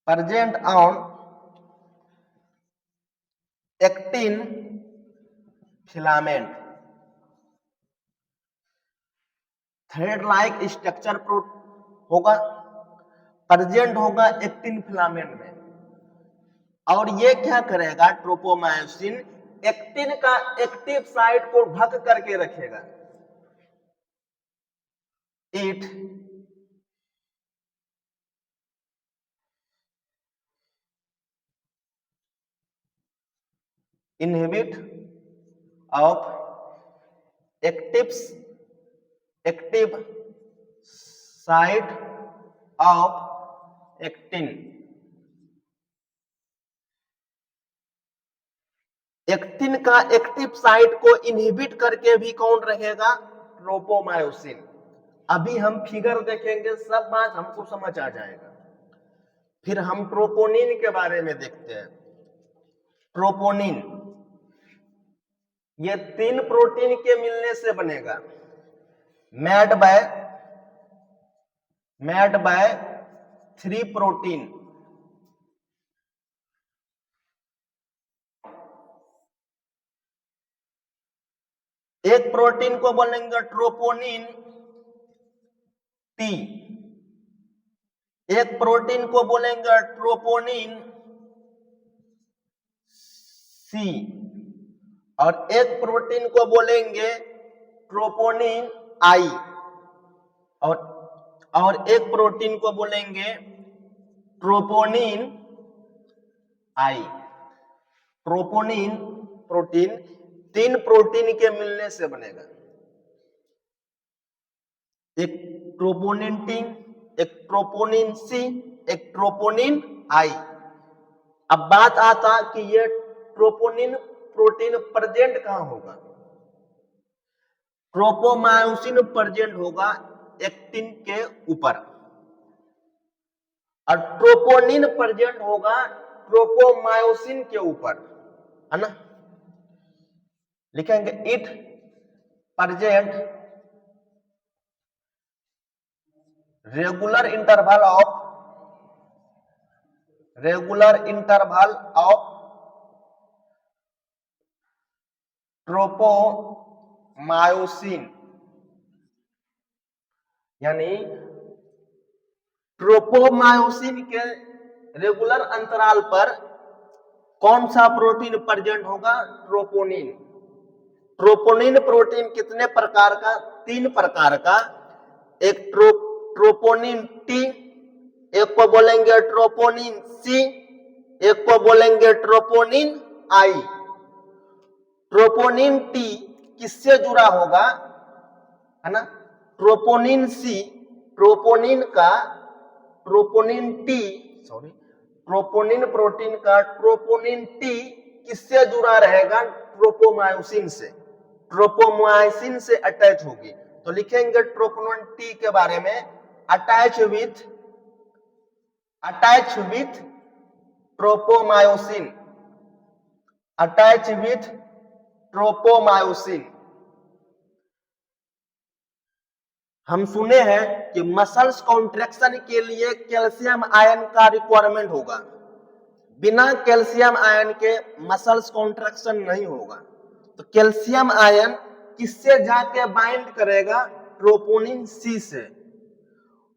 present on actin filament। Thread like structure होगा, प्रेजेंट होगा एक्टिन फिलामेंट में और ये क्या करेगा, ट्रोपोमायोसिन एक्टिन का एक्टिव साइट को ढक करके रखेगा। It inhibit of active site of actin। Actin का एक्टिव साइट को इनहिबिट करके भी कौन रहेगा, ट्रोपोमायोसिन। अभी हम फिगर देखेंगे, सब बात हमको समझ आ जाएगा। फिर हम ट्रोपोनिन के बारे में देखते हैं। ट्रोपोनिन ये 3 प्रोटीन के मिलने से बनेगा, मेड बाय 3 प्रोटीन। एक प्रोटीन को बोलेंगे ट्रोपोनिन टी, एक प्रोटीन को बोलेंगे ट्रोपोनिन सी और एक प्रोटीन को बोलेंगे ट्रोपोनिन आई और एक प्रोटीन को बोलेंगे troponin I. Troponin protein 3 protein के मिलने से बनेगा, एक ट्रोपोनिन टी, एक ट्रोपोनिन सी, एक ट्रोपोनिन आई। अब बात आता कि ये ट्रोपोनिन प्रोटीन प्रेजेंट कहां होगा। ट्रोपोमायोसिन प्रेजेंट होगा एक्टिन के ऊपर और ट्रोपोनिन प्रेजेंट होगा ट्रोपोमायोसिन के ऊपर, है ना। लिखेंगे it present regular interval of tropomyosin, यानी ट्रोपोमायोसिन के रेगुलर अंतराल पर कौन सा प्रोटीन प्रेजेंट होगा, ट्रोपोनिन। ट्रोपोनिन प्रोटीन कितने प्रकार का, 3 प्रकार का, एक ट्रोपोनिन टी, एक को बोलेंगे ट्रोपोनिन सी, एक को बोलेंगे ट्रोपोनिन आई। ट्रोपोनिन टी किससे जुड़ा होगा, है ना। ट्रोपोनिन सी ट्रोपोनिन प्रोटीन का ट्रोपोनिन टी किससे जुड़ा रहेगा, ट्रोपोमायोसिन से, ट्रोपोमायोसिन से अटैच होगी। तो लिखेंगे ट्रोपोनिन टी के बारे में, attach with tropomyosin, attach with tropomyosin. हम सुने हैं कि मसल्स कॉन्ट्रैक्शन के लिए कैल्शियम आयन का रिक्वायरमेंट होगा, बिना कैल्शियम आयन के मसल्स कॉन्ट्रैक्शन नहीं होगा। तो कैल्शियम आयन किससे जाके बाइंड करेगा, ट्रोपोनिन सी से,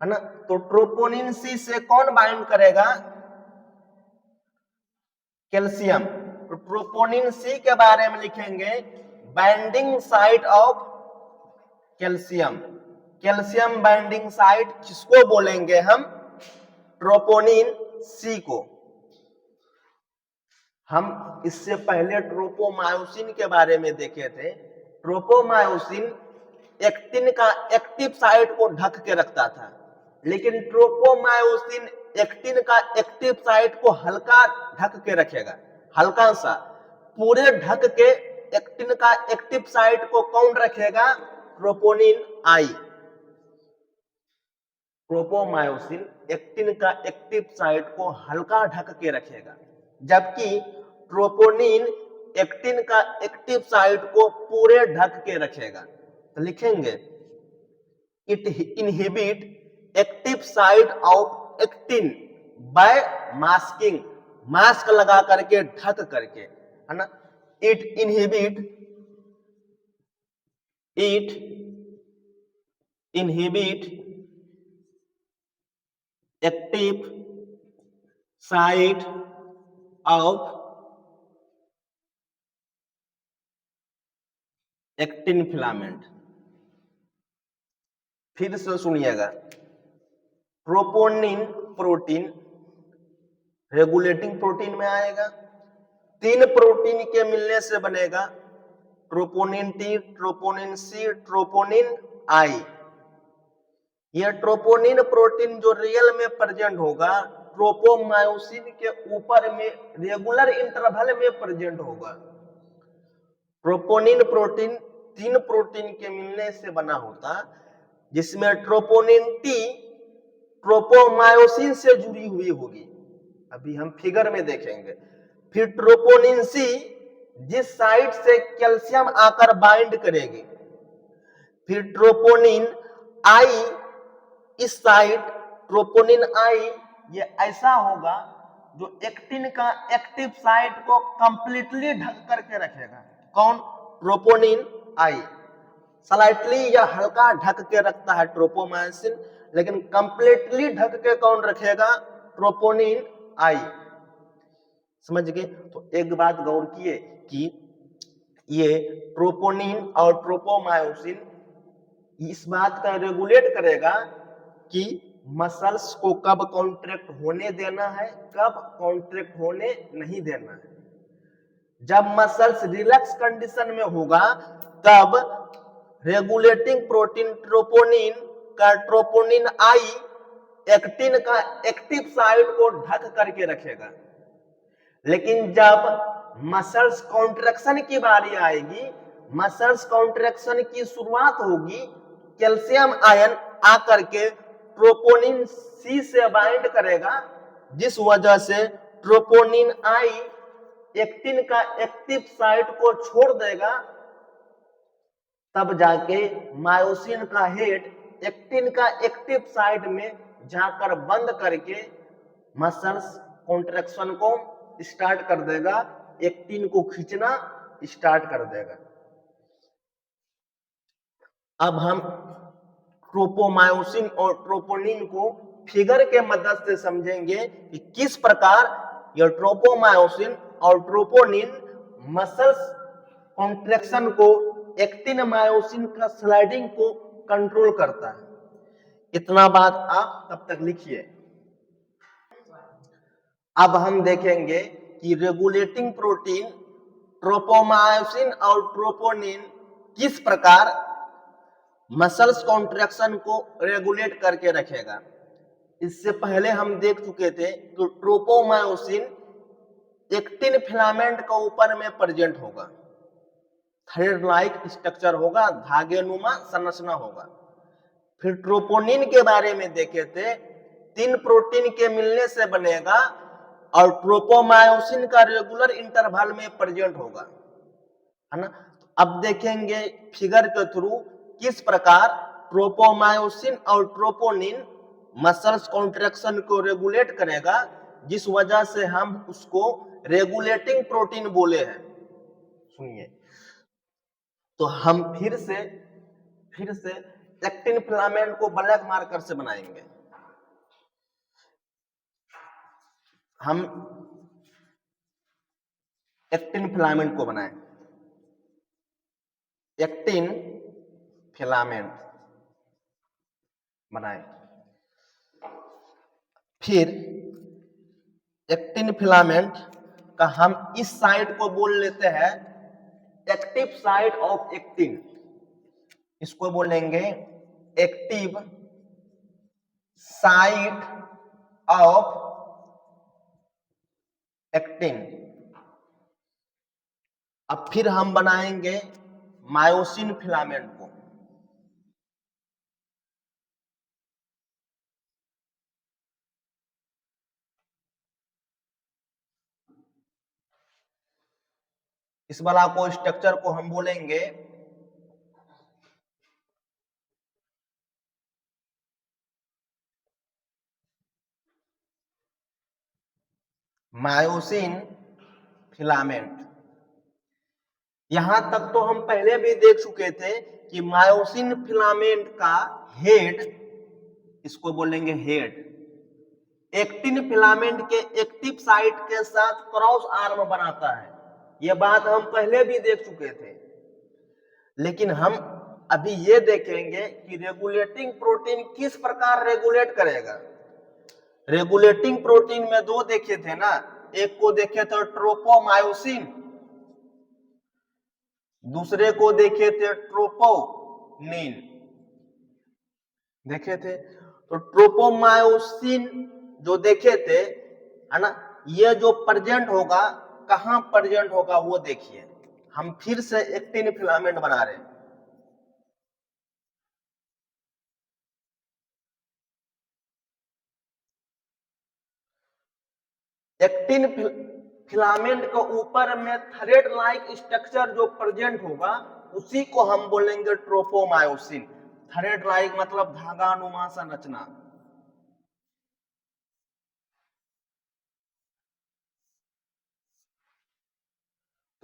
है ना। तो ट्रोपोनिन सी से कौन बाइंड करेगा, कैल्शियम। तो ट्रोपोनिन सी के बारे में लिखेंगे binding site of calcium. Calcium binding site किसको बोलेंगे हम? ट्रोपोनिन सी को। हम इससे पहले ट्रोपोमायोसिन के बारे में देखे थे। ट्रोपोमायोसिन एक्टिन का एक्टिव साइट को ढक के रखता था, लेकिन ट्रोपोमायोसिन एक्टिन का एक्टिव साइट को हल्का ढक के रखेगा, हल्का सा। पूरे ढक के एक्टिन का एक्टिव साइट को कौन रखेगा? ट्रोपोनिन आई। ट्रोपोमायोसिन एक्टिन का एक्टिव साइट को हल्का ढक के रखेगा, जबकि ट्रोपोनिन एक्टिन का एक्टिव साइट को पूरे ढक के रखेगा। तो लिखेंगे it inhibit active site of actin by masking, mask लगा करके ढक करके, है ना। It inhibit active site of actin filament. फिर से सुनिएगा, ट्रोपोनिन प्रोटीन रेगुलेटिंग प्रोटीन में आएगा। 3 प्रोटीन के मिलने से बनेगा troponin T, troponin C, troponin I. यह ट्रोपोनिन प्रोटीन जो रियल में प्रेजेंट होगा ट्रोपोमायोसिन के ऊपर में रेगुलर इंटरवल में प्रेजेंट होगा। ट्रोपोनिन प्रोटीन 3 प्रोटीन के मिलने से बना होता, जिसमें ट्रोपोनिन टी ट्रोपोमायोसिन से जुड़ी हुई होगी, अभी हम फिगर में देखेंगे। फिर ट्रोपोनिन सी जिस साइट से कैल्शियम आकर बाइंड करेगी। फिर ट्रोपोनिन आई, इस साइट ट्रोपोनिन आई ये ऐसा होगा जो एक्टिन का एक्टिव साइट को कंप्लीटली ढक करके रखेगा। कौन? ट्रोपोनिन आई। स्लाइटली या हल्का ढक के रखता है ट्रोपोमायोसिन, लेकिन कंप्लीटली ढक के कौन रखेगा? ट्रोपोनिन आई। समझ गए? तो एक बात गौर किए कि ये ट्रोपोनिन और ट्रोपोमायोसिन इस बात का रेगुलेट करेगा कि मसल्स को कब कॉन्ट्रैक्ट होने देना है, कब कॉन्ट्रैक्ट होने नहीं देना है। जब मसल्स रिलैक्स कंडीशन में होगा तब रेगुलेटिंग प्रोटीन ट्रोपोनिन का ट्रोपोनिन आई एक्टिन का एक्टिव साइट को ढक करके रखेगा। लेकिन जब मसल्स कॉन्ट्रैक्शन की बारी आएगी, मसल्स कॉन्ट्रैक्शन की शुरुआत होगी, कैल्शियम आयन आकर के ट्रोपोनिन सी से बाइंड करेगा, जिस वजह से ट्रोपोनिन आई एक्टिन का एक्टिव साइट को छोड़ देगा। तब जाके मायोसिन का हेड एक्टिन का एक्टिव साइट में जाकर बंद करके मसल्स कॉन्ट्रैक्शन को स्टार्ट कर देगा, एक्टिन को खींचना स्टार्ट कर देगा। अब हम ट्रोपोमायोसिन और ट्रोपोनिन को फिगर के मदद से समझेंगे कि किस प्रकार यह ट्रोपोमायोसिन और ट्रोपोनिन मसल्स कॉन्ट्रैक्शन को, एक्टिन मायोसिन का स्लाइडिंग को कंट्रोल करता है। इतना बात आप तब तक लिखिए। अब हम देखेंगे कि रेगुलेटिंग प्रोटीन ट्रोपोमायोसिन और ट्रोपोनिन किस प्रकार मसल्स कॉन्ट्रैक्शन को रेगुलेट करके रखेगा। इससे पहले हम देख चुके थे कि ट्रोपोमायोसिन एक्टिन फिलामेंट के ऊपर में प्रेजेंट होगा, थ्रेड लाइक स्ट्रक्चर होगा, धागेनुमा संरचना होगा। फिर ट्रोपोनिन के बारे में देखे थे, 3 प्रोटीन के मिलने से बनेगा और ट्रोपोमायोसिन का रेगुलर इंटरवल में प्रेजेंट होगा, है ना। अब देखेंगे फिगर के थ्रू किस प्रकार ट्रोपोमायोसिन और ट्रोपोनिन मसल्स कॉन्ट्रैक्शन को रेगुलेट करेगा, जिस वजह से हम उसको रेगुलेटिंग प्रोटीन बोले हैं। सुनिए, तो हम फिर से एक्टिन फिलामेंट को ब्लैक मार्कर से बनाएंगे। हम एक्टिन फिलामेंट को बनाएं। एक्टिन फिलामेंट बनाए। फिर एक्टिन फिलामेंट का हम इस साइड को बोल लेते हैं एक्टिव साइड ऑफ एक्टिन, इसको बोलेंगे एक्टिव साइट ऑफ एक्टिन। अब फिर हम बनाएंगे मायोसिन फिलामेंट को। इस वाला को स्ट्रक्चर को हम बोलेंगे मायोसिन फिलामेंट। यहां तक तो हम पहले भी देख चुके थे कि मायोसिन फिलामेंट का हेड, इसको बोलेंगे हेड, एक्टिन फिलामेंट के एक्टिव साइट के साथ क्रॉस आर्म बनाता है। यह बात हम पहले भी देख चुके थे, लेकिन हम अभी ये देखेंगे कि रेगुलेटिंग प्रोटीन किस प्रकार रेगुलेट करेगा। रेगुलेटिंग प्रोटीन में दो देखे थे ना, एक को देखे थे ट्रोपोमायोसिन, दूसरे को देखे थे ट्रोपोनिन, देखे थे। तो ट्रोपोमायोसिन जो देखे थे, है ना, ये जो प्रेजेंट होगा, कहां प्रेजेंट होगा वो देखिए। हम फिर से एक्टिन फिलामेंट बना रहे हैं। एक्टिन फिलामेंट के ऊपर में थ्रेड लाइक स्ट्रक्चर जो प्रेजेंट होगा, उसी को हम बोलेंगे ट्रोपोमायोसिन। थ्रेड लाइक मतलब धागानुमा संरचना।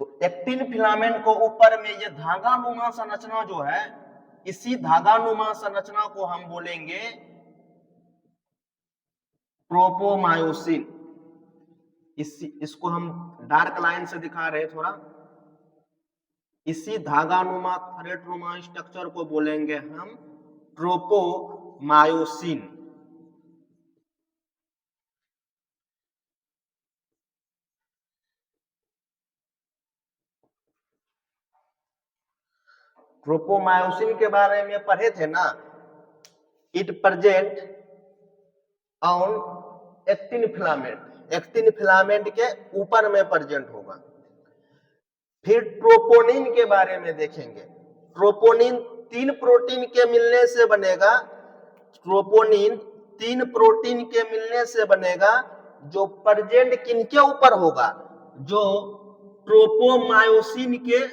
तो एक्टिन फिलामेंट को ऊपर में ये धागानुमा संरचना जो है, इसी धागानुमा संरचना को हम बोलेंगे ट्रोपोमायोसिन। इसको हम डार्क लाइन से दिखा रहे थोड़ा। इसी धागानुमा थ्रेडनुमा स्ट्रक्चर को बोलेंगे हम ट्रोपोमायोसिन। ट्रोपोमायोसिन के बारे में पढ़े थे ना, it present on actin filament, actin filament के ऊपर में प्रेजेंट होगा। फिर ट्रोपोनिन के बारे में देखेंगे। ट्रोपोनिन 3 प्रोटीन के मिलने से बनेगा। ट्रोपोनिन 3 प्रोटीन के मिलने से बनेगा, जो प्रेजेंट किनके ऊपर होगा, जो ट्रोपोमायोसिन के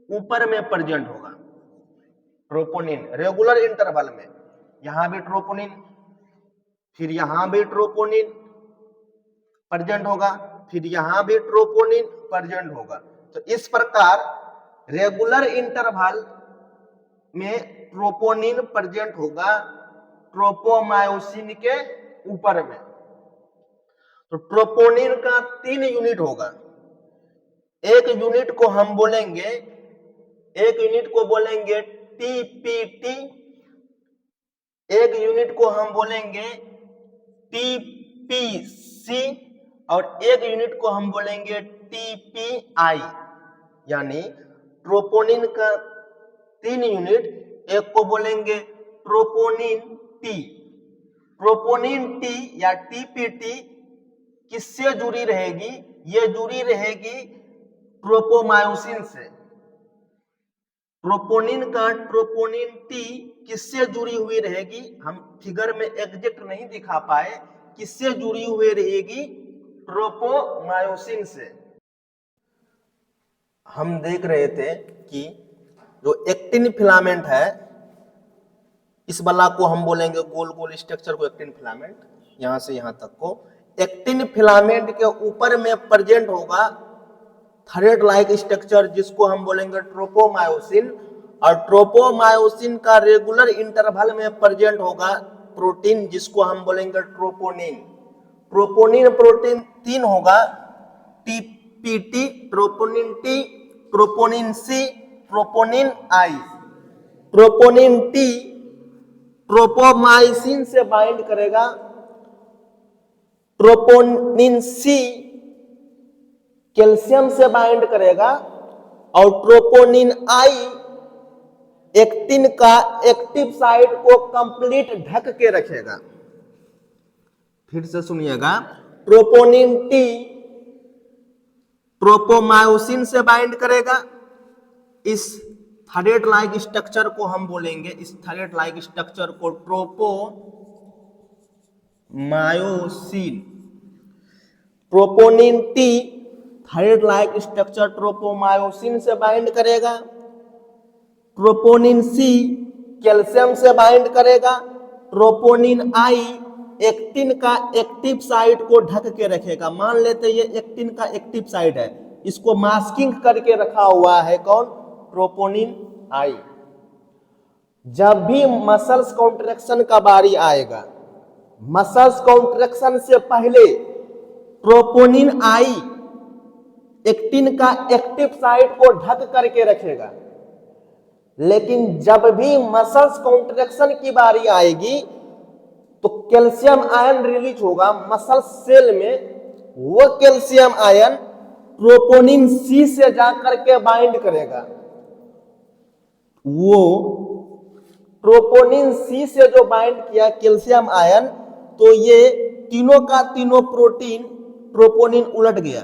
ऊपर में प्रेजेंट होगा। ट्रोपोनिन रेगुलर इंटरवल में, यहां भी ट्रोपोनिन, फिर यहां भी ट्रोपोनिन प्रेजेंट होगा, फिर यहां भी ट्रोपोनिन प्रेजेंट होगा। तो इस प्रकार रेगुलर इंटरवल में ट्रोपोनिन प्रेजेंट होगा ट्रोपोमायोसिन के ऊपर में। तो ट्रोपोनिन का 3 यूनिट होगा। एक यूनिट को हम बोलेंगे, एक यूनिट को बोलेंगे टीपीटी, एक यूनिट को हम बोलेंगे टीपीसी, और एक यूनिट को हम बोलेंगे टीपीआई। यानी ट्रोपोनिन का 3 यूनिट, एक को बोलेंगे ट्रोपोनिन टी। ट्रोपोनिन टी या टीपीटी किससे जुड़ी रहेगी? ये जुड़ी रहेगी ट्रोपोमायोसिन से। ट्रोपोनिन का ट्रोपोनिन टी किससे जुड़ी हुई रहेगी? हम फिगर में एग्जैक्ट नहीं दिखा पाए, किससे जुड़ी हुई रहेगी? ट्रोपोमायोसिन से। हम देख रहे थे कि जो एक्टिन फिलामेंट है, इस वाला को हम बोलेंगे गोल गोल स्ट्रक्चर को एक्टिन फिलामेंट, यहां से यहां तक को। एक्टिन फिलामेंट के ऊपर में प्रेजेंट होगा थ्रेड लाइक स्ट्रक्चर, जिसको हम बोलेंगे ट्रोपोमायोसिन, और ट्रोपोमायोसिन का रेगुलर इंटरवल में प्रेजेंट होगा प्रोटीन, जिसको हम बोलेंगे ट्रोपोनिन। ट्रोपोनिन प्रोटीन 3 होगा, TPT, troponin T, troponin C, troponin I. Troponin T tropomyosin से बाइंड करेगा, ट्रोपोनिन सी कैल्शियम से बाइंड करेगा और ट्रोपोनिन आई एक्टिन का एक्टिव साइट को कंप्लीट ढक के रखेगा। फिर से सुनिएगा, ट्रोपोनिन टी ट्रोपोमायोसिन से बाइंड करेगा, इस थ्रेड लाइक स्ट्रक्चर को हम बोलेंगे, इस थ्रेड लाइक स्ट्रक्चर को tropomyosin. Troponin T thread like structure tropomyosin से बाइंड करेगा, ट्रोपोनिन सी कैल्शियम से बाइंड करेगा, ट्रोपोनिन आई एक्टिन का एक्टिव साइट को ढक के रखेगा। मान लेते ये एक्टिन का एक्टिव साइट है, इसको मास्किंग करके रखा हुआ है कौन? ट्रोपोनिन आई। जब भी मसल्स कॉन्ट्रैक्शन का बारी आएगा, मसल्स कॉन्ट्रैक्शन से पहले ट्रोपोनिन आई एक्टिन का एक्टिव साइट को ढक करके रखेगा, लेकिन जब भी मसल्स कॉन्ट्रैक्शन की बारी आएगी तो कैल्शियम आयन रिलीज होगा मसल सेल में। वो कैल्शियम आयन ट्रोपोनिन सी से जाकर के बाइंड करेगा। वो ट्रोपोनिन सी से जो बाइंड किया कैल्शियम आयन, तो ये तीनों का तीनों प्रोटीन ट्रोपोनिन उलट गया,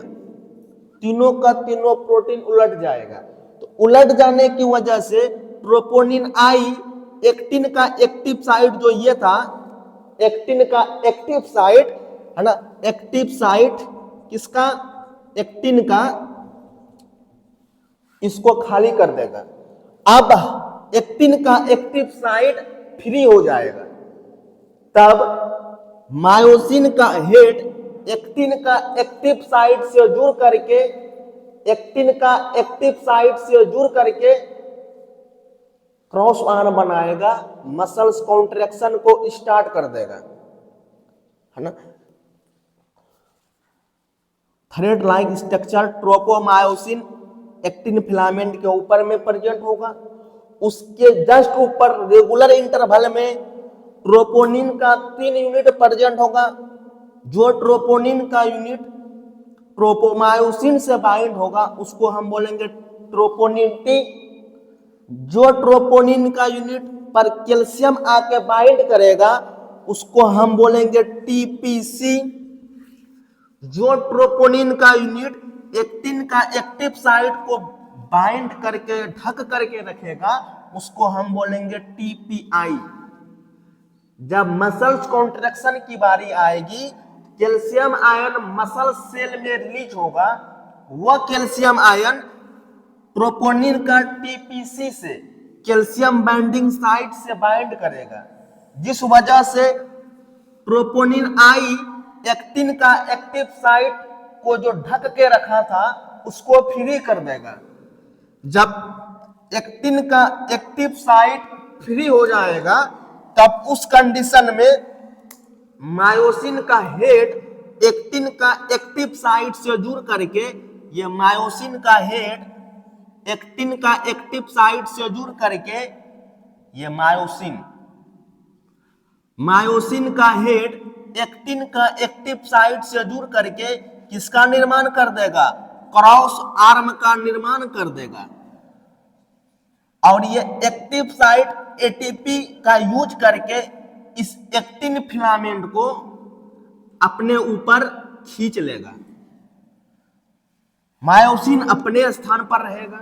तीनों का तीनों प्रोटीन उलट जाएगा। तो उलट जाने की वजह से ट्रोपोनिन आई एक्टिन का एक्टिव साइट जो ये था, एक्टिन का एक्टिव साइट है ना, एक्टिव साइट किसका? एक्टिन का, इसको खाली कर देगा। अब एक्टिन का एक्टिव साइट फ्री हो जाएगा, तब मायोसिन का हेड एक्टिन का एक्टिव साइट से जुड़ करके, एक्टिन का एक्टिव साइट से जुड़ करके क्रॉस आर्म बनाएगा, मसल्स कॉन्ट्रैक्शन को स्टार्ट कर देगा, है ना। Thread like structure tropomyosin actin filament के ऊपर में प्रेजेंट होगा, उसके जस्ट ऊपर रेगुलर इंटरवल में ट्रोपोनिन का 3 यूनिट प्रेजेंट होगा। जो ट्रोपोनिन का यूनिट ट्रोपोमायोसिन से बाइंड होगा उसको हम बोलेंगे ट्रोपोनिन टी। जो ट्रोपोनिन का यूनिट पर कैल्शियम आके बाइंड करेगा उसको हम बोलेंगे टीपीसी। जो ट्रोपोनिन का यूनिट एक्टिन का एक्टिव साइट को बाइंड करके ढक करके रखेगा उसको हम बोलेंगे टीपीआई। जब मसल्स कॉन्ट्रैक्शन की बारी आएगी, कैल्शियम आयन मसल सेल में रिलीज होगा, वह कैल्शियम आयन ट्रोपोनिन का टीपीसी से कैल्शियम बाइंडिंग साइट से बाइंड करेगा, जिस वजह से ट्रोपोनिन आई एक्टिन का एक्टिव साइट को जो ढक के रखा था उसको फ्री कर देगा। जब एक्टिन का एक्टिव साइट फ्री हो जाएगा तब उस कंडीशन में मायोसिन का हेड एक्टिन का एक्टिव साइट से जुड़ करके, ये मायोसिन का हेड एक्टिन का एक्टिव साइट से जुड़ करके, ये मायोसिन का हेड एक्टिन का एक्टिव साइट से जुड़ करके किसका निर्माण कर देगा? क्रॉस आर्म का निर्माण कर देगा। और ये एक्टिव साइट एटीपी का यूज करके इस एक्टिन फिलामेंट को अपने ऊपर खींच लेगा। मायोसिन अपने स्थान पर रहेगा,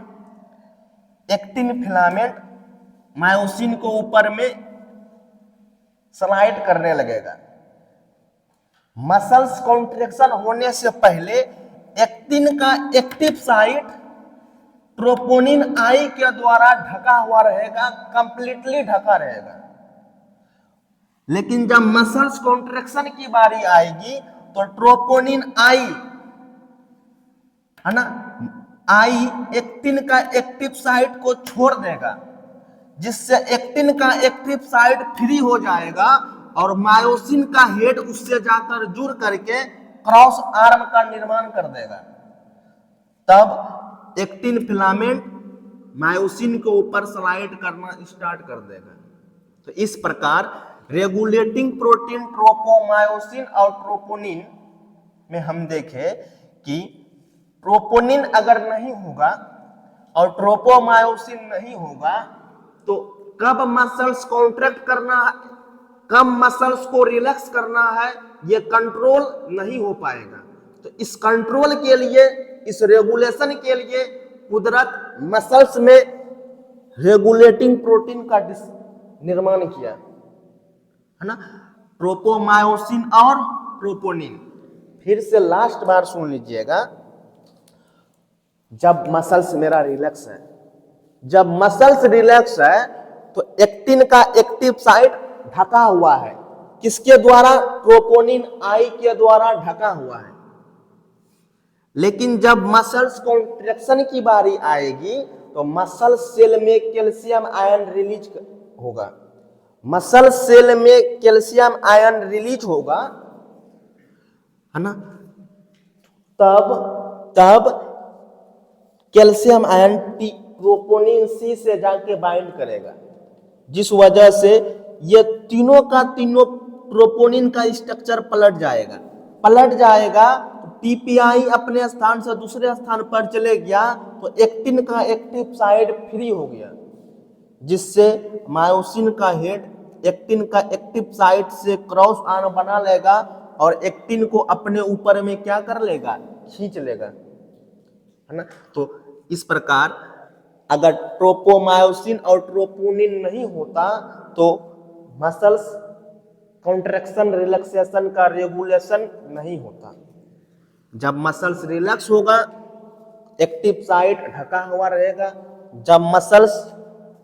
एक्टिन फिलामेंट मायोसिन को ऊपर में स्लाइड करने लगेगा। मसल्स कॉन्ट्रैक्शन होने से पहले एक्टिन का एक्टिव साइट ट्रोपोनिन आई के द्वारा ढका हुआ रहेगा, कंप्लीटली ढका रहेगा। लेकिन जब मसल्स कॉन्ट्रैक्शन की बारी आएगी तो ट्रोपोनिन आई, है ना, आई एक्टिन का एक्टिव साइट को छोड़ देगा, जिससे एक्टिन का एक्टिव साइट फ्री हो जाएगा और मायोसिन का हेड उससे जाकर जुड़ करके क्रॉस आर्म का निर्माण कर देगा। तब एक्टिन फिलामेंट मायोसिन के ऊपर स्लाइड करना स्टार्ट कर देगा। तो इस प्रकार रेगुलेटिंग प्रोटीन ट्रोपोमायोसिन और ट्रोपोनिन में हम देखें कि ट्रोपोनिन अगर नहीं होगा और ट्रोपोमायोसिन नहीं होगा तो कब मसल्स कॉन्ट्रैक्ट करना है, कब मसल्स को रिलैक्स करना है, ये कंट्रोल नहीं हो पाएगा। तो इस कंट्रोल के लिए, इस रेगुलेशन के लिए कुदरत मसल्स में रेगुलेटिंग प्रोटीन का निर्माण किया है ना, ट्रोपोमायोसिन और ट्रोपोनिन। फिर से लास्ट बार सुन लीजिएगा, जब मसल्स मेरा रिलैक्स है, जब मसल्स रिलैक्स है तो एक्टिन का एक्टिव साइट ढका हुआ है, किसके द्वारा? ट्रोपोनिन आई के द्वारा ढका हुआ है। लेकिन जब मसल्स कॉन्ट्रैक्शन की बारी आएगी तो मसल सेल में कैल्शियम आयन रिलीज होगा, मसल सेल में कैल्शियम आयन रिलीज होगा, है ना। तब कैल्शियम आयन ट्रोपोनिन सी से जाके बाइंड करेगा, जिस वजह से ये तीनों का तीनों ट्रोपोनिन का स्ट्रक्चर पलट जाएगा। टीपीआई अपने स्थान से दूसरे स्थान पर चले गया तो एक्टिन का एक्टिव साइड फ्री हो गया, जिससे मायोसिन का हेड एक्टिन का एक्टिव साइट से क्रॉस आर्म बना लेगा और एक्टिन को अपने ऊपर में क्या कर लेगा? खींच लेगा, है ना। तो इस प्रकार अगर ट्रोपोमायोसिन और ट्रोपोनिन नहीं होता तो मसल्स कॉन्ट्रैक्शन रिलैक्सेशन का रेगुलेशन नहीं होता। जब मसल्स रिलैक्स होगा एक्टिव साइट ढका हुआ रहेगा, जब मसल्स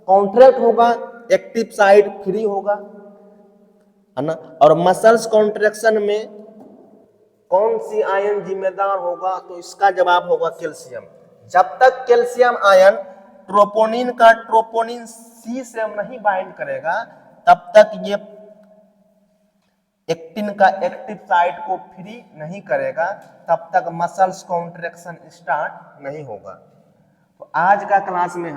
कॉन्ट्रैक्ट होगा एक्टिव साइट फ्री होगा, है ना। और मसल्स कॉन्ट्रैक्शन में कौन सी आयन जिम्मेदार होगा? तो इसका जवाब होगा कैल्शियम। जब तक कैल्शियम आयन ट्रोपोनिन का ट्रोपोनिन सी से नहीं बाइंड करेगा तब तक ये एक्टिन का एक्टिव साइट को फ्री नहीं करेगा, तब तक मसल्स कॉन्ट्रैक्शन स्टार्ट नहीं होगा। तो आज का क्लास में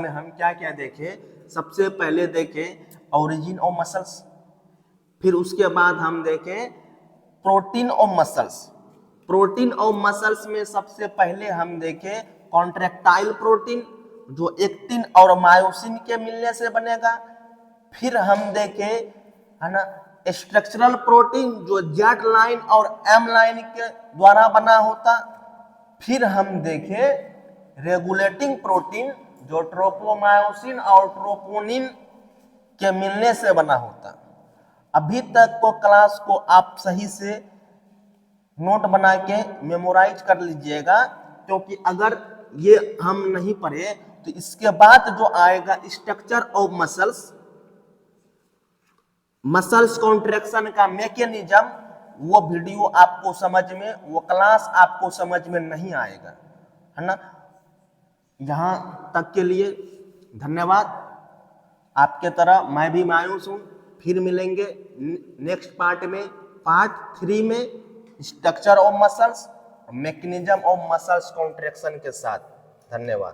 हम क्या क्या देखे? सबसे पहले देखे ओरिजिन ऑफ मसल्स, फिर उसके बाद हम देखे protein of muscles. Protein of muscles में सबसे पहले हम देखे कॉन्ट्रैक्टाइल प्रोटीन जो एक्टिन और मायोसिन के मिलने से बनेगा। फिर हम देखे, है ना, स्ट्रक्चरल प्रोटीन जो जेड लाइन और एम लाइन के द्वारा बना होता। फिर हम देखे रेगुलेटिंग प्रोटीन जो ट्रोपोमायोसिन और ट्रोपोनिन के मिलने से बना होता। अभी तक को क्लास को आप सही से नोट बना के मेमोराइज कर लीजिएगा, क्योंकि अगर ये हम नहीं पढ़े तो इसके बाद जो आएगा स्ट्रक्चर ऑफ मसल्स कॉन्ट्रैक्शन का मैकेनिज्म, वो वीडियो आपको समझ में, वो क्लास आपको समझ में नहीं आएगा, है ना। यहाँ तक के लिए धन्यवाद। आपके तरह मैं भी मायूस हूँ। फिर मिलेंगे नेक्स्ट पार्ट में, पार्ट 3 में structure of muscles, mechanism of muscles contraction के साथ। धन्यवाद।